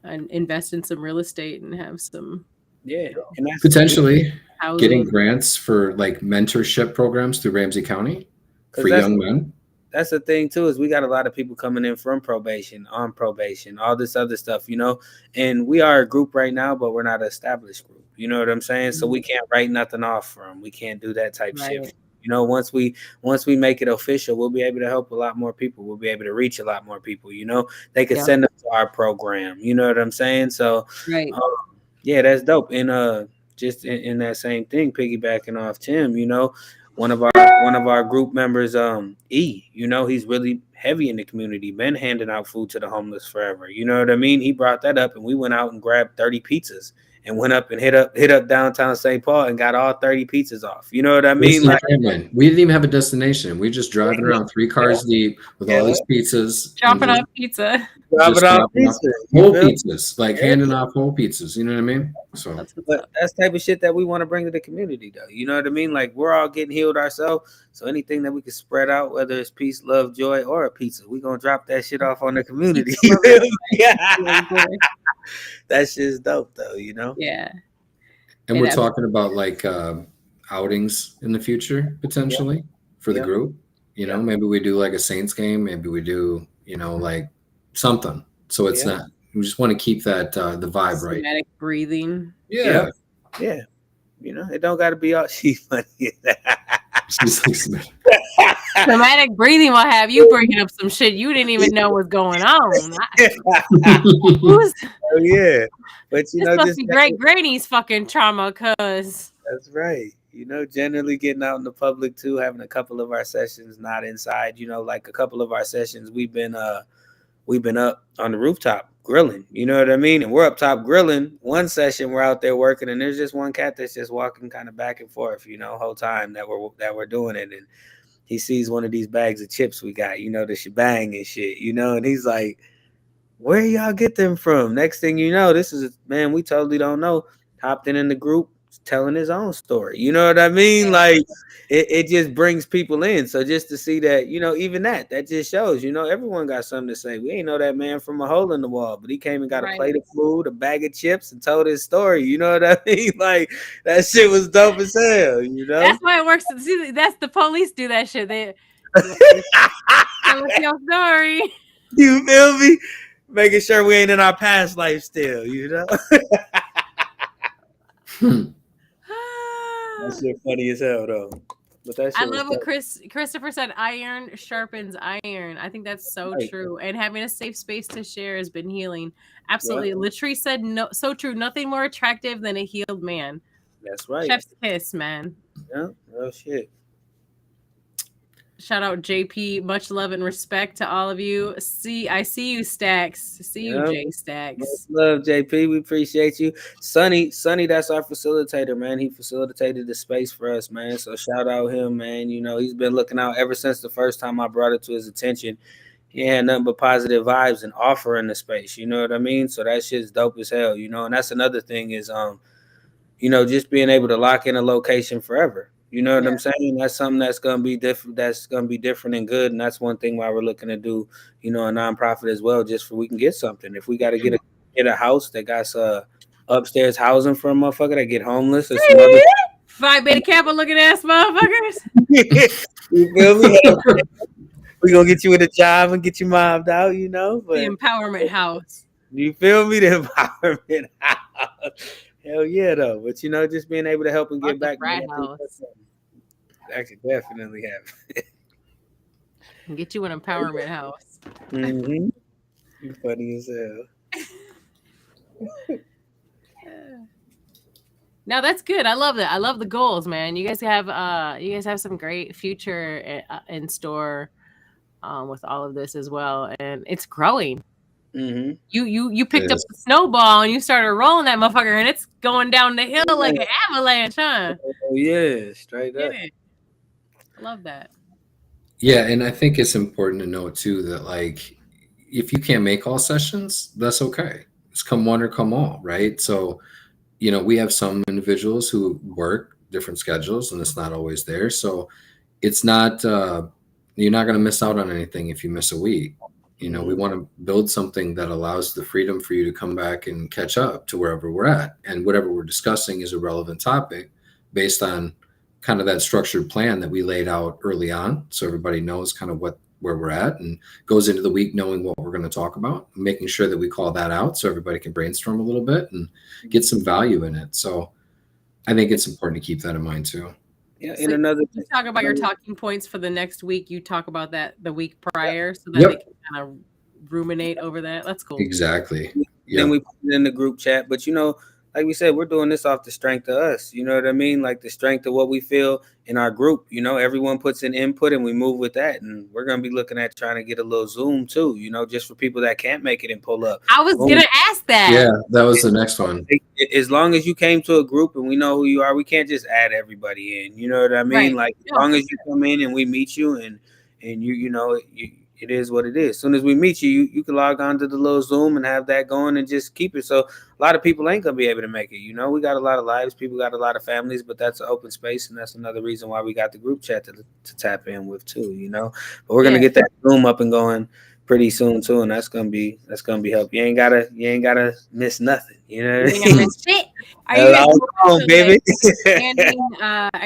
invest in some real estate and have some Yeah. And that's potentially housing. getting grants for like mentorship programs through Ramsey County for young men. That's the thing too, is we got a lot of people coming in from probation, on probation, all this other stuff, you know, and we are a group right now, but we're not an established group. You know what I'm saying? So we can't write nothing off from. We can't do that type shit. You know, once we make it official, we'll be able to help a lot more people. We'll be able to reach a lot more people. You know, they could send them to our program. You know what I'm saying? So, yeah, that's dope. And just in that same thing, piggybacking off Tim, you know, one of our group members, E, you know, he's really heavy in the community, been handing out food to the homeless forever. You know what I mean? He brought that up, and we went out and grabbed 30 pizzas and went up and hit up downtown St. Paul and got all 30 pizzas off. You know what I mean? Like, we didn't even have a destination. We just driving around 3 cars deep with all these pizzas. Dropping off pizza. Dropping off pizzas. Whole pizzas. Like handing off whole pizzas. You know what I mean? So that's type of shit that we want to bring to the community though. You know what I mean? Like we're all getting healed ourselves. So anything that we can spread out, whether it's peace, love, joy, or a pizza, we're gonna drop that shit off on the community. That shit's dope though, you know? Yeah. And we're talking about like outings in the future potentially for the group. You know, maybe we do like a Saints game, maybe we do, you know, like something. So it's not, we just want to keep that the vibe right. Somatic breathing. Yeah. Yeah. You know, it don't gotta be all cheap money. Somatic breathing will have you bringing up some shit you didn't even know was going on. Oh yeah, but you know, just great granny's fucking trauma, cause that's right. You know, generally getting out in the public too, having a couple of our sessions not inside. You know, like a couple of our sessions, we've been up on the rooftop grilling. You know what I mean? And we're up top grilling. One session we're out there working, and there's just one cat that's just walking kind of back and forth. You know, whole time that we're doing it, and he sees one of these bags of chips we got. You know, the shebang and shit. You know, and he's like, "Where y'all get them from?" Next thing you know, this is man we totally don't know. Hopped in the group, telling his own story. You know what I mean? Like it just brings people in. So just to see that, even that just shows, everyone got something to say. We ain't know that man from a hole in the wall, but he came and got a plate of food, a bag of chips, and told his story. You know what I mean? Like that shit was dope as hell. That's why it works. See, that's the police do that shit. They tell us your story. You feel me? Making sure we ain't in our past life still. That shit funny as hell though. But that shit I love what Christopher said. Iron sharpens iron. I think that's so true. And having a safe space to share has been healing. Absolutely. Latrice said, "No, so true. Nothing more attractive than a healed man." That's right. Chef's kiss, man. Yeah, real shit. Shout out JP. Much love and respect to all of you. I see you, Stacks. See you, J Stacks. Much love, JP. We appreciate you. Sonny, that's our facilitator, man. He facilitated the space for us, man. So shout out him, man. He's been looking out ever since the first time I brought it to his attention. He had nothing but positive vibes and offering the space. You know what I mean? So that shit's dope as hell, and that's another thing is just being able to lock in a location forever. You know what I'm saying? That's something that's gonna be different. That's gonna be different and good. And that's one thing why we're looking to do, a nonprofit as well, just for we can get something. If we got to get a house that got upstairs housing for a motherfucker that get homeless or some other Phi Beta Kappa looking ass motherfuckers. You feel me? We gonna get you with a job and get you mobbed out, But the empowerment house. You feel me? The empowerment house. Hell yeah, though. But just being able to help and get back. That could definitely happen. Get you an empowerment house. Mm-hmm. You funny as hell. Now that's good. I love that. I love the goals, man. You guys have some great future in store with all of this as well, and it's growing. Mm-hmm. You picked up the snowball and you started rolling that motherfucker, and it's going down the hill like an avalanche, huh? Oh yeah, straight up. I love that. Yeah, and I think it's important to note too that like if you can't make all sessions, that's okay. It's come one or come all, right? So, we have some individuals who work different schedules and it's not always there. So it's not you're not going to miss out on anything if you miss a week. We want to build something that allows the freedom for you to come back and catch up to wherever we're at. And whatever we're discussing is a relevant topic based on kind of that structured plan that we laid out early on. So everybody knows kind of where we're at and goes into the week knowing what we're going to talk about, making sure that we call that out so everybody can brainstorm a little bit and get some value in it. So I think it's important to keep that in mind too. Yeah, so you talk about your talking points for the next week. You talk about that the week prior so that they can kind of ruminate over that. That's cool. Exactly. Then we put it in the group chat. But like we said, we're doing this off the strength of us. You know what I mean? Like the strength of what we feel in our group. Everyone puts in input and we move with that. And we're going to be looking at trying to get a little Zoom too, just for people that can't make it and pull up. I was going to ask that. Yeah, that was the next one. As long as you came to a group and we know who you are, we can't just add everybody in. You know what I mean? Right. Like as long as you come in and we meet you and it is what it is. As soon as we meet you, you can log on to the little Zoom and have that going and just keep it. So a lot of people ain't going to be able to make it. We got a lot of lives. People got a lot of families, but that's an open space. And that's another reason why we got the group chat to tap in with too, But we're going to get that Zoom up and going pretty soon too. And that's going to be helpful. You ain't gotta miss nothing. You know what I mean? Shit. Are you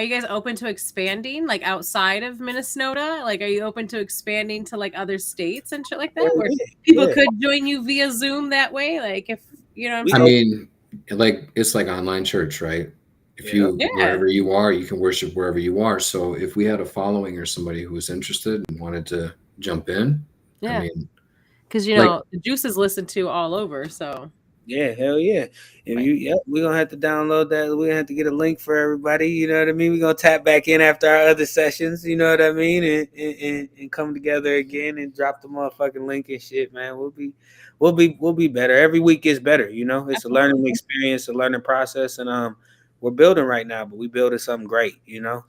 guys open to expanding like outside of Minnesota? Like, are you open to expanding to like other states and shit like that? Where people could join you via Zoom that way? Like, if you know what I'm saying? Like it's like online church, right? If you wherever you are, you can worship wherever you are. So if we had a following or somebody who was interested and wanted to jump in, because the juice is listened to all over. So yeah, hell yeah. If we're gonna have to download that. We're gonna have to get a link for everybody. You know what I mean? We're gonna tap back in after our other sessions, you know what I mean, and come together again and drop the motherfucking link and shit, man. We'll be better. Every week gets better, It's a learning experience, a learning process, and we're building right now, but we building something great,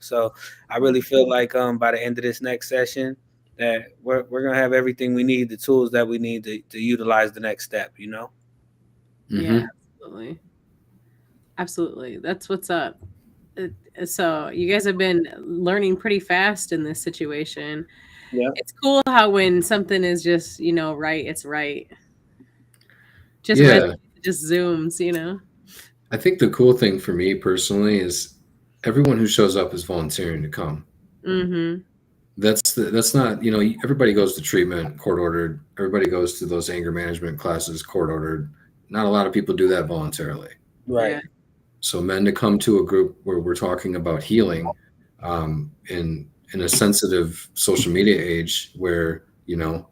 So I really feel like by the end of this next session that we're gonna have everything we need, the tools that we need to utilize the next step, Yeah, absolutely. Absolutely. That's what's up. So you guys have been learning pretty fast in this situation. Yeah. It's cool how when something is just, right, it's right. Just Yeah, just zooms. I think the cool thing for me personally is everyone who shows up is volunteering to come. Mm-hmm. That's not, everybody goes to treatment court ordered. Everybody goes to those anger management classes court ordered. Not a lot of people do that voluntarily. Right. Yeah. So men to come to a group where we're talking about healing, in a sensitive social media age where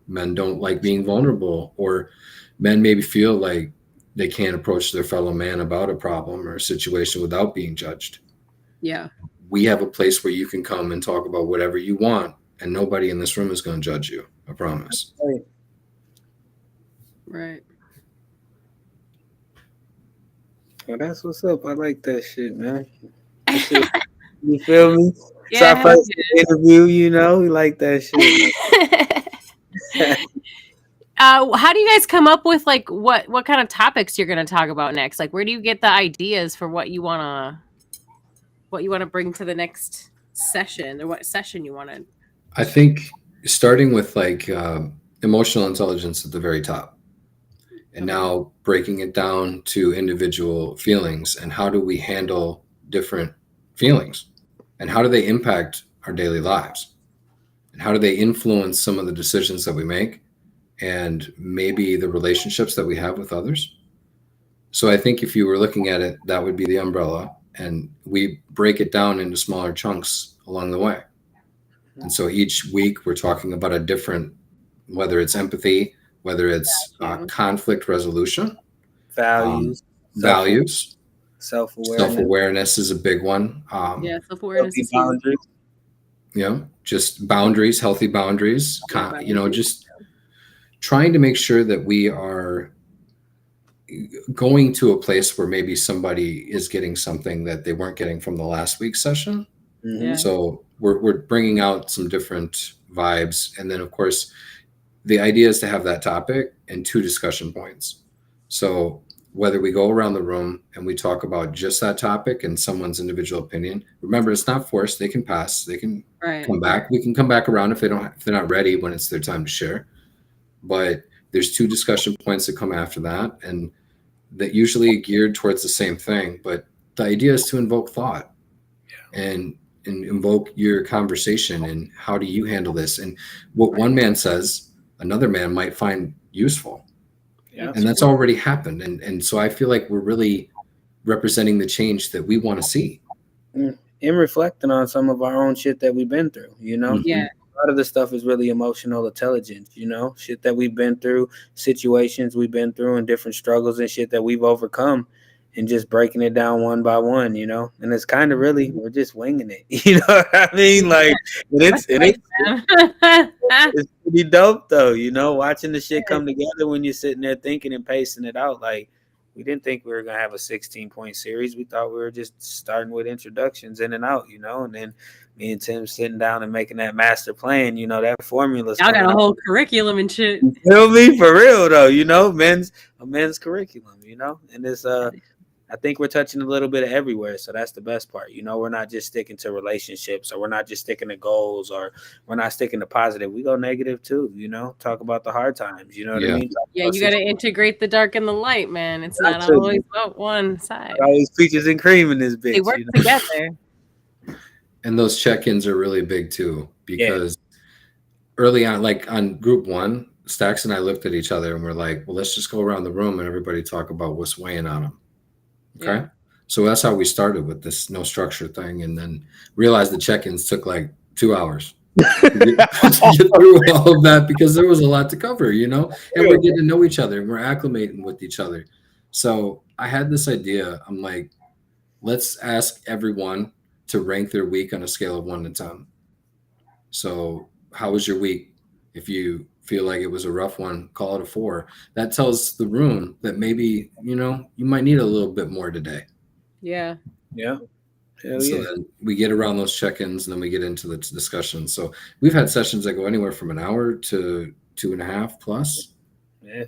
men don't like being vulnerable, or men maybe feel like they can't approach their fellow man about a problem or a situation without being judged. Yeah. We have a place where you can come and talk about whatever you want, and nobody in this room is going to judge you. I promise. Right. Right. Well, that's what's up. I like that shit, man. That shit, you feel me? It's Yeah. our first interview, we like that shit. How do you guys come up with like what kind of topics you're going to talk about next? Like, where do you get the ideas for what you want to bring to the next session, or what session you want to? I think starting with like emotional intelligence at the very top, and now breaking it down to individual feelings and how do we handle different feelings, and how do they impact our daily lives, and how do they influence some of the decisions that we make, and maybe the relationships that we have with others. So I think if you were looking at it, that would be the umbrella, and we break it down into smaller chunks along the way. And so each week we're talking about a different, whether it's empathy, whether it's conflict resolution, Values, values, self-awareness. self-awareness is a big one. Yeah, self-awareness is huge. Boundaries. Just boundaries, healthy boundaries, just trying to make sure that we are going to a place where maybe somebody is getting something that they weren't getting from the last week's session. Yeah. So we're bringing out some different vibes. And then, of course, the idea is to have that topic and 2 discussion points. So whether we go around the room and we talk about just that topic and someone's individual opinion, remember, it's not forced. They can pass. They can come back. We can come back around if they're not ready when it's their time to share. But there's 2 discussion points that come after that, and that usually geared towards the same thing. But the idea is to invoke thought and invoke your conversation, and how do you handle this? And what one man says, another man might find useful. Yeah. And that's already happened. And so I feel like we're really representing the change that we want to see. And reflecting on some of our own shit that we've been through, Yeah. A lot of the stuff is really emotional intelligence, shit that we've been through, situations we've been through, and different struggles and shit that we've overcome, and just breaking it down one by one, and it's kind of really, we're just winging it. You know what I mean? Like, it's pretty dope though, watching the shit come together when you're sitting there thinking and pacing it out. Like, we didn't think we were going to have a 16-point series. We thought we were just starting with introductions in and out, and then me and Tim sitting down and making that master plan, that formula. Y'all got a whole curriculum and shit. You feel me? For real though, men's curriculum, and it's I think we're touching a little bit of everywhere. So that's the best part. We're not just sticking to relationships, or we're not just sticking to goals, or we're not sticking to positive. We go negative too, talk about the hard times. You know what I mean? Yeah, you got to integrate the dark and the light, man. It's not always about one side. Always peaches and cream in this bitch. They work together. And those check-ins are really big too, because early on, like on group 1, Stacks and I looked at each other and we're like, well, let's just go around the room and everybody talk about what's weighing on them. Okay. Yeah. So that's how we started with this no structure thing, and then realized the check-ins took like 2 hours to get through all of that, because there was a lot to cover, and we're getting to know each other and we're acclimating with each other. So I had this idea. I'm like, let's ask everyone to rank their week on a scale of 1 to 10. So how was your week? If you feel like it was a rough one, call it a 4. That tells the room that maybe, you might need a little bit more today. Yeah. Yeah. So then we get around those check-ins, and then we get into the discussion. So we've had sessions that go anywhere from an hour to 2.5 plus. Yeah.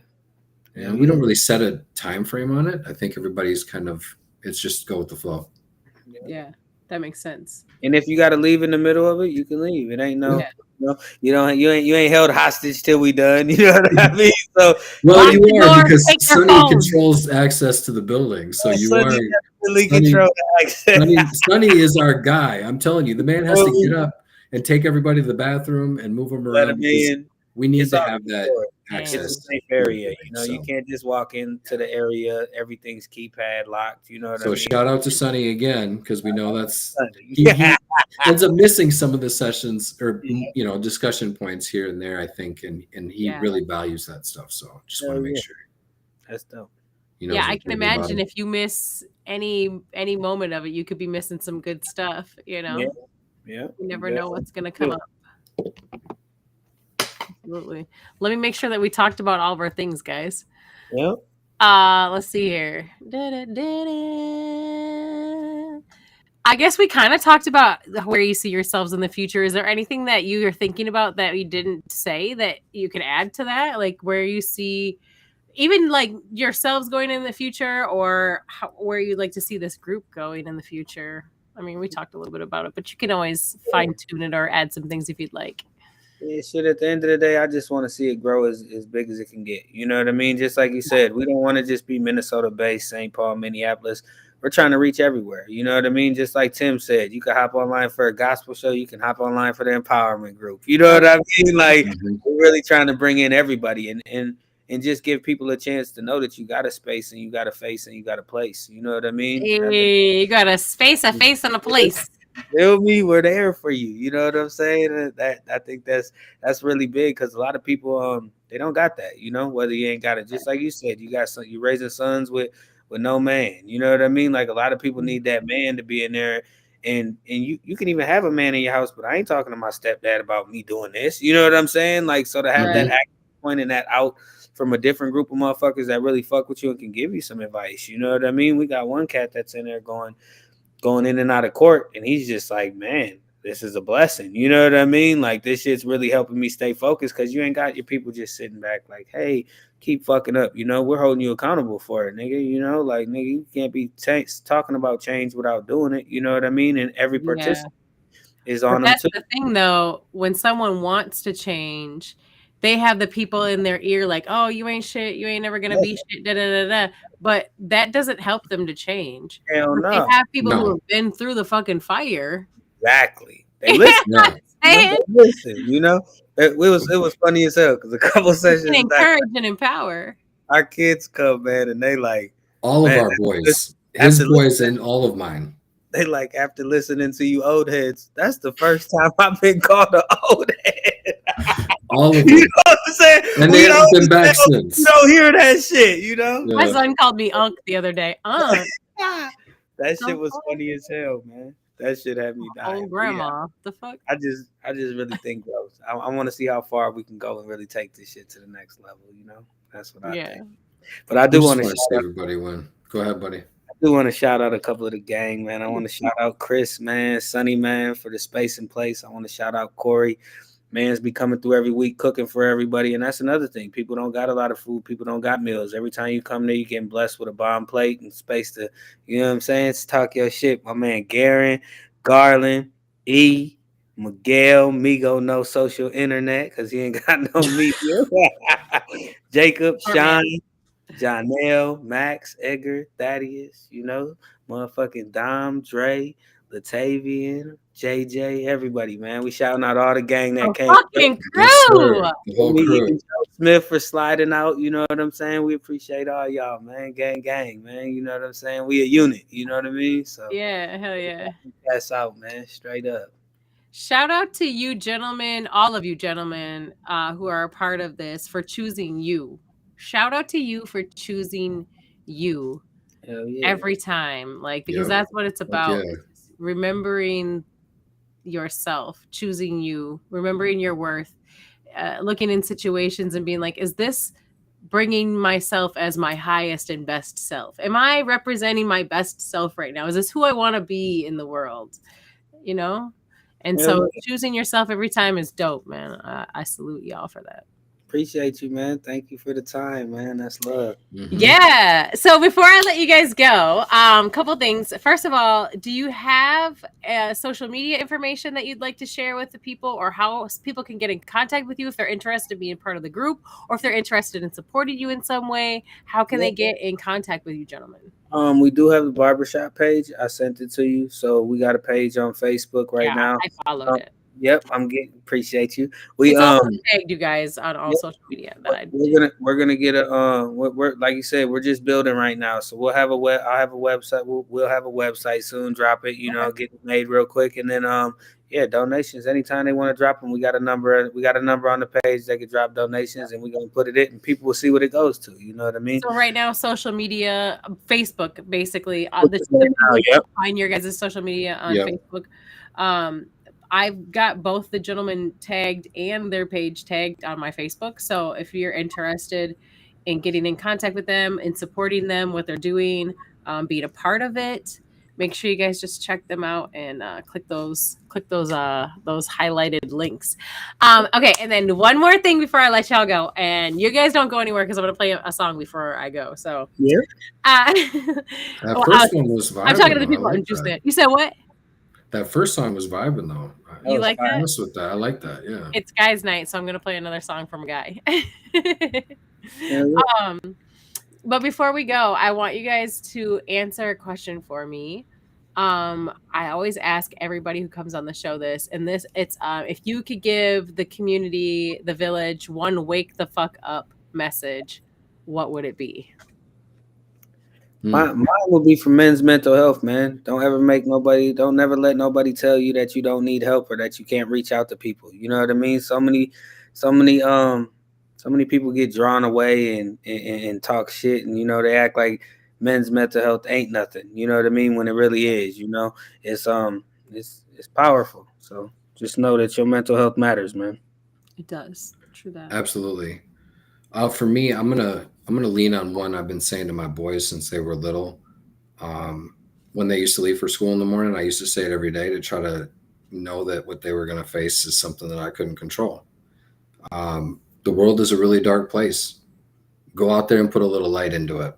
And we don't really set a time frame on it. I think everybody's kind of it's just go with the flow. Yeah, that makes sense. And if you got to leave in the middle of it, you can leave. It ain't no, Yeah. you ain't held hostage till we done. You know what I mean? So Well, Lock you the are door, because take their Sonny phone. controls access to the building, so you Sonny are. definitely Sonny, control the access. Sonny is our guy. I'm telling you, the man has to get up and take everybody to the bathroom and move them Let around him because in. we need It's to all have that controlled. Damn. It's a access. safe area. You know, you So- can't just walk into the area. Everything's keypad locked. You know what I So mean? shout out to Sonny again because we know that's Sonny. he ends up missing some of the sessions or Yeah. discussion points here and there, I think, and he Yeah. really values that stuff. So just want to Hell make yeah. sure. That's dope. He knows Yeah, I what can we're about. imagine if you miss any moment of it, you could be missing some good stuff. You know, Yeah. you never know what's gonna come up. Absolutely. Let me make sure that we talked about all of our things, guys. Yeah. Let's see here. I guess we kind of talked about where you see yourselves in the future. Is there anything that you are thinking about that we didn't say that you could add to that? Like where you see even like yourselves going in the future, or where you'd like to see this group going in the future? I mean, we talked a little bit about it, but you can always fine tune it or add some things if you'd like. Yeah, shit. At the end of the day, I just want to see it grow as big as it can get. You know what I mean? Just like you said, we don't want to just be Minnesota based, St. Paul, Minneapolis. We're trying to reach everywhere. You know what I mean? Just like Tim said, you can hop online for a gospel show. You can hop online for the empowerment group. You know what I mean? Like we're really trying to bring in everybody and just give people a chance to know that you got a space and you got a face and you got a place. You know what I mean? Hey, you got a space, a face, and a place. Feel me? We're there for you. You know what I'm saying? That I think that's really big because a lot of people they don't got that. You know, whether you ain't got it, just like you said, you got you raising sons with no man. You know what I mean? Like a lot of people need that man to be in there. And you can even have a man in your house, but I ain't talking to my stepdad about me doing this. You know what I'm saying? Like so to have that act pointing that out from a different group of motherfuckers that really fuck with you and can give you some advice. You know what I mean? We got one cat that's in there going in and out of court, and he's just like, man, this is a blessing. You know what I mean? Like this shit's really helping me stay focused because you ain't got your people just sitting back like, hey, keep fucking up. You know, we're holding you accountable for it, nigga. You know, like nigga, you can't be talking about change without doing it. You know what I mean? And every participant is on them That's too. the thing, though. When someone wants to change, they have the people in their ear like, "Oh, you ain't shit. You ain't never gonna be shit." Da da da da. But that doesn't help them to change. Hell But no. they have people who have been through the fucking fire. Exactly. They listen. They Listen. You know, it was funny as hell because a couple sessions can encourage and empower. Our kids come, man, and they like all of our boys, his boys, and all of mine. They like after listening to you old heads. That's the first time I've been called an old head. All of them. You know what I'm saying? And they haven't been back since. You don't hear that shit, you know? Yeah. My son called me Unc the other day. Unc. That shit was funny as hell, man. That shit had me dying. Oh, grandma. The fuck? I just really think growth. I want to see how far we can go and really take this shit to the next level, you know? That's what I think. But I do want to see everybody win. Go ahead, buddy. I do want to shout out a couple of the gang, man. I want to shout out Chris, man, Sonny, man, for the space and place. I want to shout out Corey. Man's be coming through every week cooking for everybody. And that's another thing. People don't got a lot of food. People don't got meals. Every time you come there, you're getting blessed with a bomb plate and space to, you know what I'm saying? To talk your shit. My man, Garen, Garland, E, Miguel, Migo, no social internet because he ain't got no media. Jacob, Sean, Jonelle, Max, Edgar, Thaddeus, you know, motherfucking Dom, Dre, Latavian, JJ, everybody, man. We shouting out all the gang that came. Fucking crew. The whole crew. Smith for sliding out, you know what I'm saying? We appreciate all y'all, man. Gang, man. You know what I'm saying? We a unit, you know what I mean? So yeah, hell yeah. That's out, man. Straight up. Shout out to you gentlemen, all of you gentlemen who are a part of this for choosing you. Shout out to you for choosing you every time. Like, because that's what it's about. Remembering yourself, choosing you, remembering your worth, looking in situations and being like, is this bringing myself as my highest and best self? Am I representing my best self right now? Is this who I want to be in the world? You know? And so choosing yourself every time is dope, man. I salute y'all for that. Appreciate you, man. Thank you for the time, man. That's love. Yeah. So before I let you guys go, couple things. First of all, do you have social media information that you'd like to share with the people, or how people can get in contact with you if they're interested in being part of the group, or if they're interested in supporting you in some way? How can they get in contact with you, gentlemen? We do have the Barbershop page. I sent it to you. So we got a page on Facebook right now. I followed it. Yep, appreciate you. We It's also tagged you guys on all social media that we're gonna get a we're like you said, we're just building right now. So we'll have I'll have a website. We'll have a website soon. Drop it, get it made real quick, and then donations anytime they want to drop them. We got a number. We got a number on the page. They can drop donations, and we're gonna put it in, and people will see what it goes to. You know what I mean? So right now, social media, Facebook, basically, find your guys' social media on Facebook. I've got both the gentlemen tagged and their page tagged on my Facebook. So if you're interested in getting in contact with them and supporting them, what they're doing, being a part of it, make sure you guys just check them out and click those highlighted links. Okay, and then one more thing before I let y'all go, and you guys don't go anywhere because I'm gonna play a song before I go. So yeah, that first one was vibing. I'm talking to the people. I'm just saying. You said what? That first song was vibing though. You like that? With that? I like that. Yeah. It's guys' night, so I'm gonna play another song from a guy. But before we go, I want you guys to answer a question for me. I always ask everybody who comes on the show this, and it's if you could give the community, the village, one wake the fuck up message, what would it be? Mine would be for men's mental health, man. Don't never let nobody tell you that you don't need help or that you can't reach out to people. You know what I mean? So many people get drawn away and talk shit, and they act like men's mental health ain't nothing. You know what I mean? When it really is, it's powerful. So just know that your mental health matters, man. It does. True that. Absolutely. For me, I'm gonna lean on one I've been saying to my boys since they were little. When they used to leave for school in the morning, I used to say it every day to try to know that what they were going to face is something that I couldn't control. The world is a really dark place. Go out there and put a little light into it.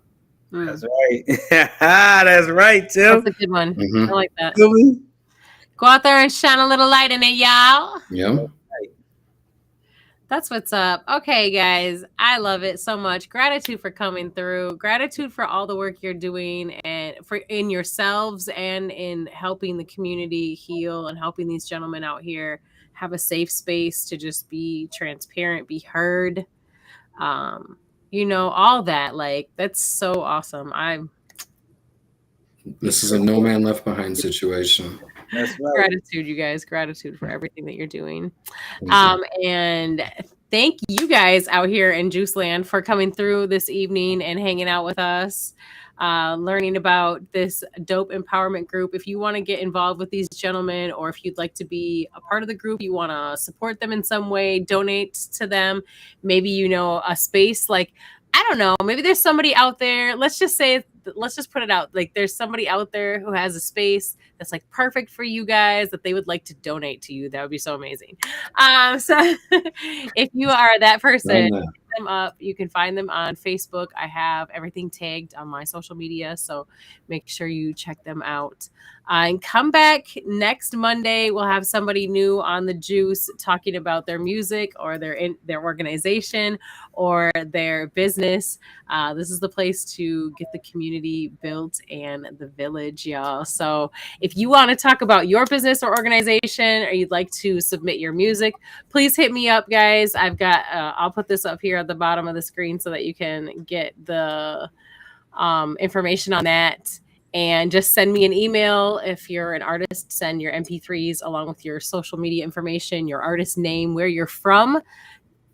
That's right. That's right, Tim. That's a good one. Mm-hmm. I like that. Really? Go out there and shine a little light in it, y'all. Yeah. That's what's up. Okay, guys. I love it so much. Gratitude for coming through. Gratitude for all the work you're doing and for in yourselves and in helping the community heal and helping these gentlemen out here have a safe space to just be transparent, be heard. All that. Like, that's so awesome. This is a no man left behind situation. That's right. Gratitude, you guys. Gratitude for everything that you're doing. And thank you guys out here in Juice Land for coming through this evening and hanging out with us, learning about this dope empowerment group. If you want to get involved with these gentlemen, or if you'd like to be a part of the group, you want to support them in some way, donate to them. Maybe a space like, I don't know, maybe there's somebody out there. Let's just put it out. Like, there's somebody out there who has a space that's like perfect for you guys that they would like to donate to you. That would be so amazing. So if you are that person, hit them up. You can find them on Facebook. I have everything tagged on my social media, so make sure you check them out. And come back next Monday. We'll have somebody new on the Juice talking about their music or their organization or their business. This is the place to get the community built and the village, y'all. So if you want to talk about your business or organization, or you'd like to submit your music, please hit me up, guys. I've got, I'll put this up here at the bottom of the screen so that you can get the information on that. And just send me an email. If you're an artist, send your MP3s along with your social media information, your artist name, where you're from,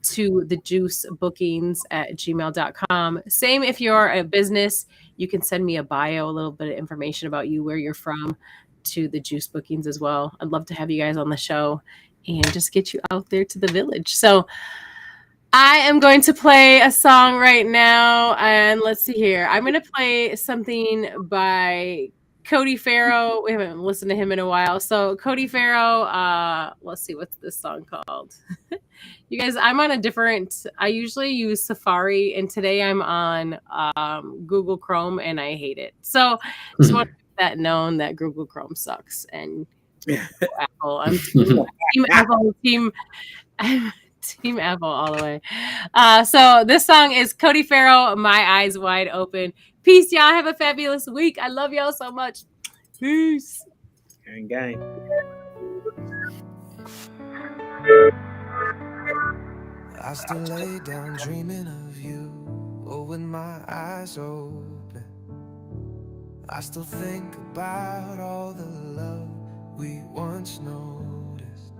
to the juicebookings@gmail.com. Same if you're a business, you can send me a bio, a little bit of information about you, where you're from, to the Juice Bookings as well. I'd love to have you guys on the show and just get you out there to the village. So I am going to play a song right now, and let's see here. I'm going to play something by Cody Farrow. We haven't listened to him in a while. So Cody Farrow, let's see, what's this song called? You guys, I'm on a different, I usually use Safari, and today I'm on Google Chrome, and I hate it. So just want to make that known that Google Chrome sucks, and Apple. I'm team Apple, team Apple all the way. So this song is Cody Farrow, My Eyes Wide Open. Peace, y'all. Have a fabulous week. I love y'all so much. Peace. Gang, gang. I still lay down dreaming of you, oh, with my eyes open. I still think about all the love we once noticed.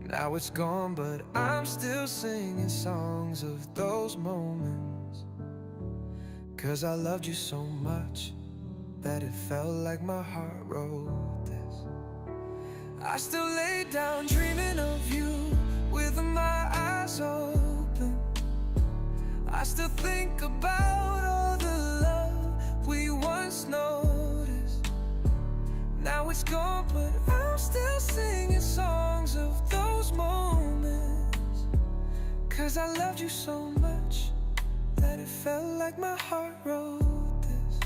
Now it's gone, but I'm still singing songs of those moments. 'Cause I loved you so much that it felt like my heart wrote this. I still lay down dreaming of you with my eyes open. I still think about all the love we once noticed. Now it's gone, but I'm still singing songs of those moments. 'Cause I loved you so much that it felt like my heart wrote this.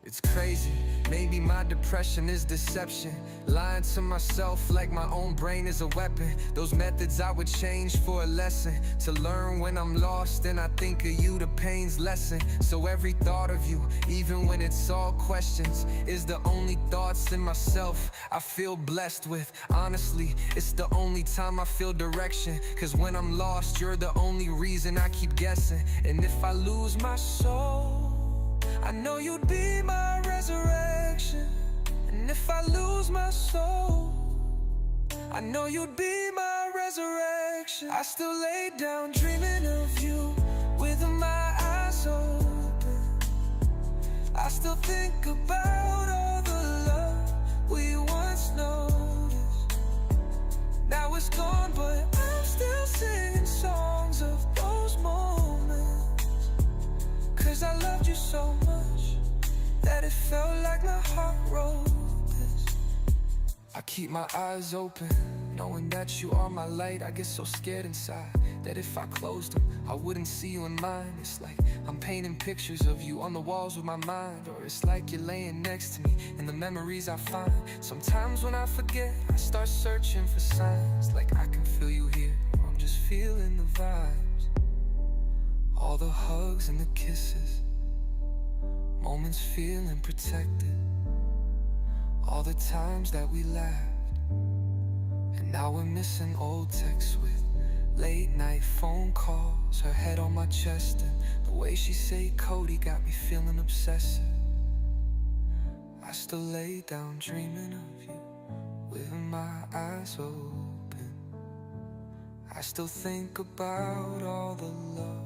It's crazy, maybe my depression is deception. Lying to myself like my own brain is a weapon. Those methods I would change for a lesson. To learn when I'm lost and I think of you, the pain's lesson. So every thought of you, even when it's all questions, is the only thoughts in myself I feel blessed with. Honestly, it's the only time I feel direction. 'Cause when I'm lost, you're the only reason I keep guessing. And if I lose my soul, I know you'd be my resurrection. And if I lose my soul, I know you'd be my resurrection. I still lay down dreaming of you with my eyes open. I still think about all the love we once noticed. Now it's gone, but I'm still singing songs of those moments. 'Cause I loved you so much that it felt like my heart wrote this. I keep my eyes open, knowing that you are my light. I get so scared inside that if I closed them, I wouldn't see you in mine. It's like I'm painting pictures of you on the walls with my mind. Or it's like you're laying next to me in the memories I find. Sometimes when I forget, I start searching for signs. Like I can feel you here, or I'm just feeling the vibes. All the hugs and the kisses, moments feeling protected. All the times that we laughed, and now we're missing old texts with late night phone calls. Her head on my chest, and the way she say Cody got me feeling obsessive. I still lay down dreaming of you with my eyes open. I still think about all the love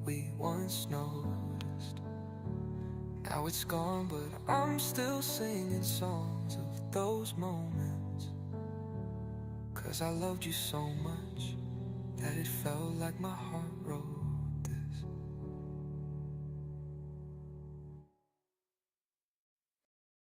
we once noticed. Now it's gone, but I'm still singing songs of those moments. 'Cause I loved you so much that it felt like my heart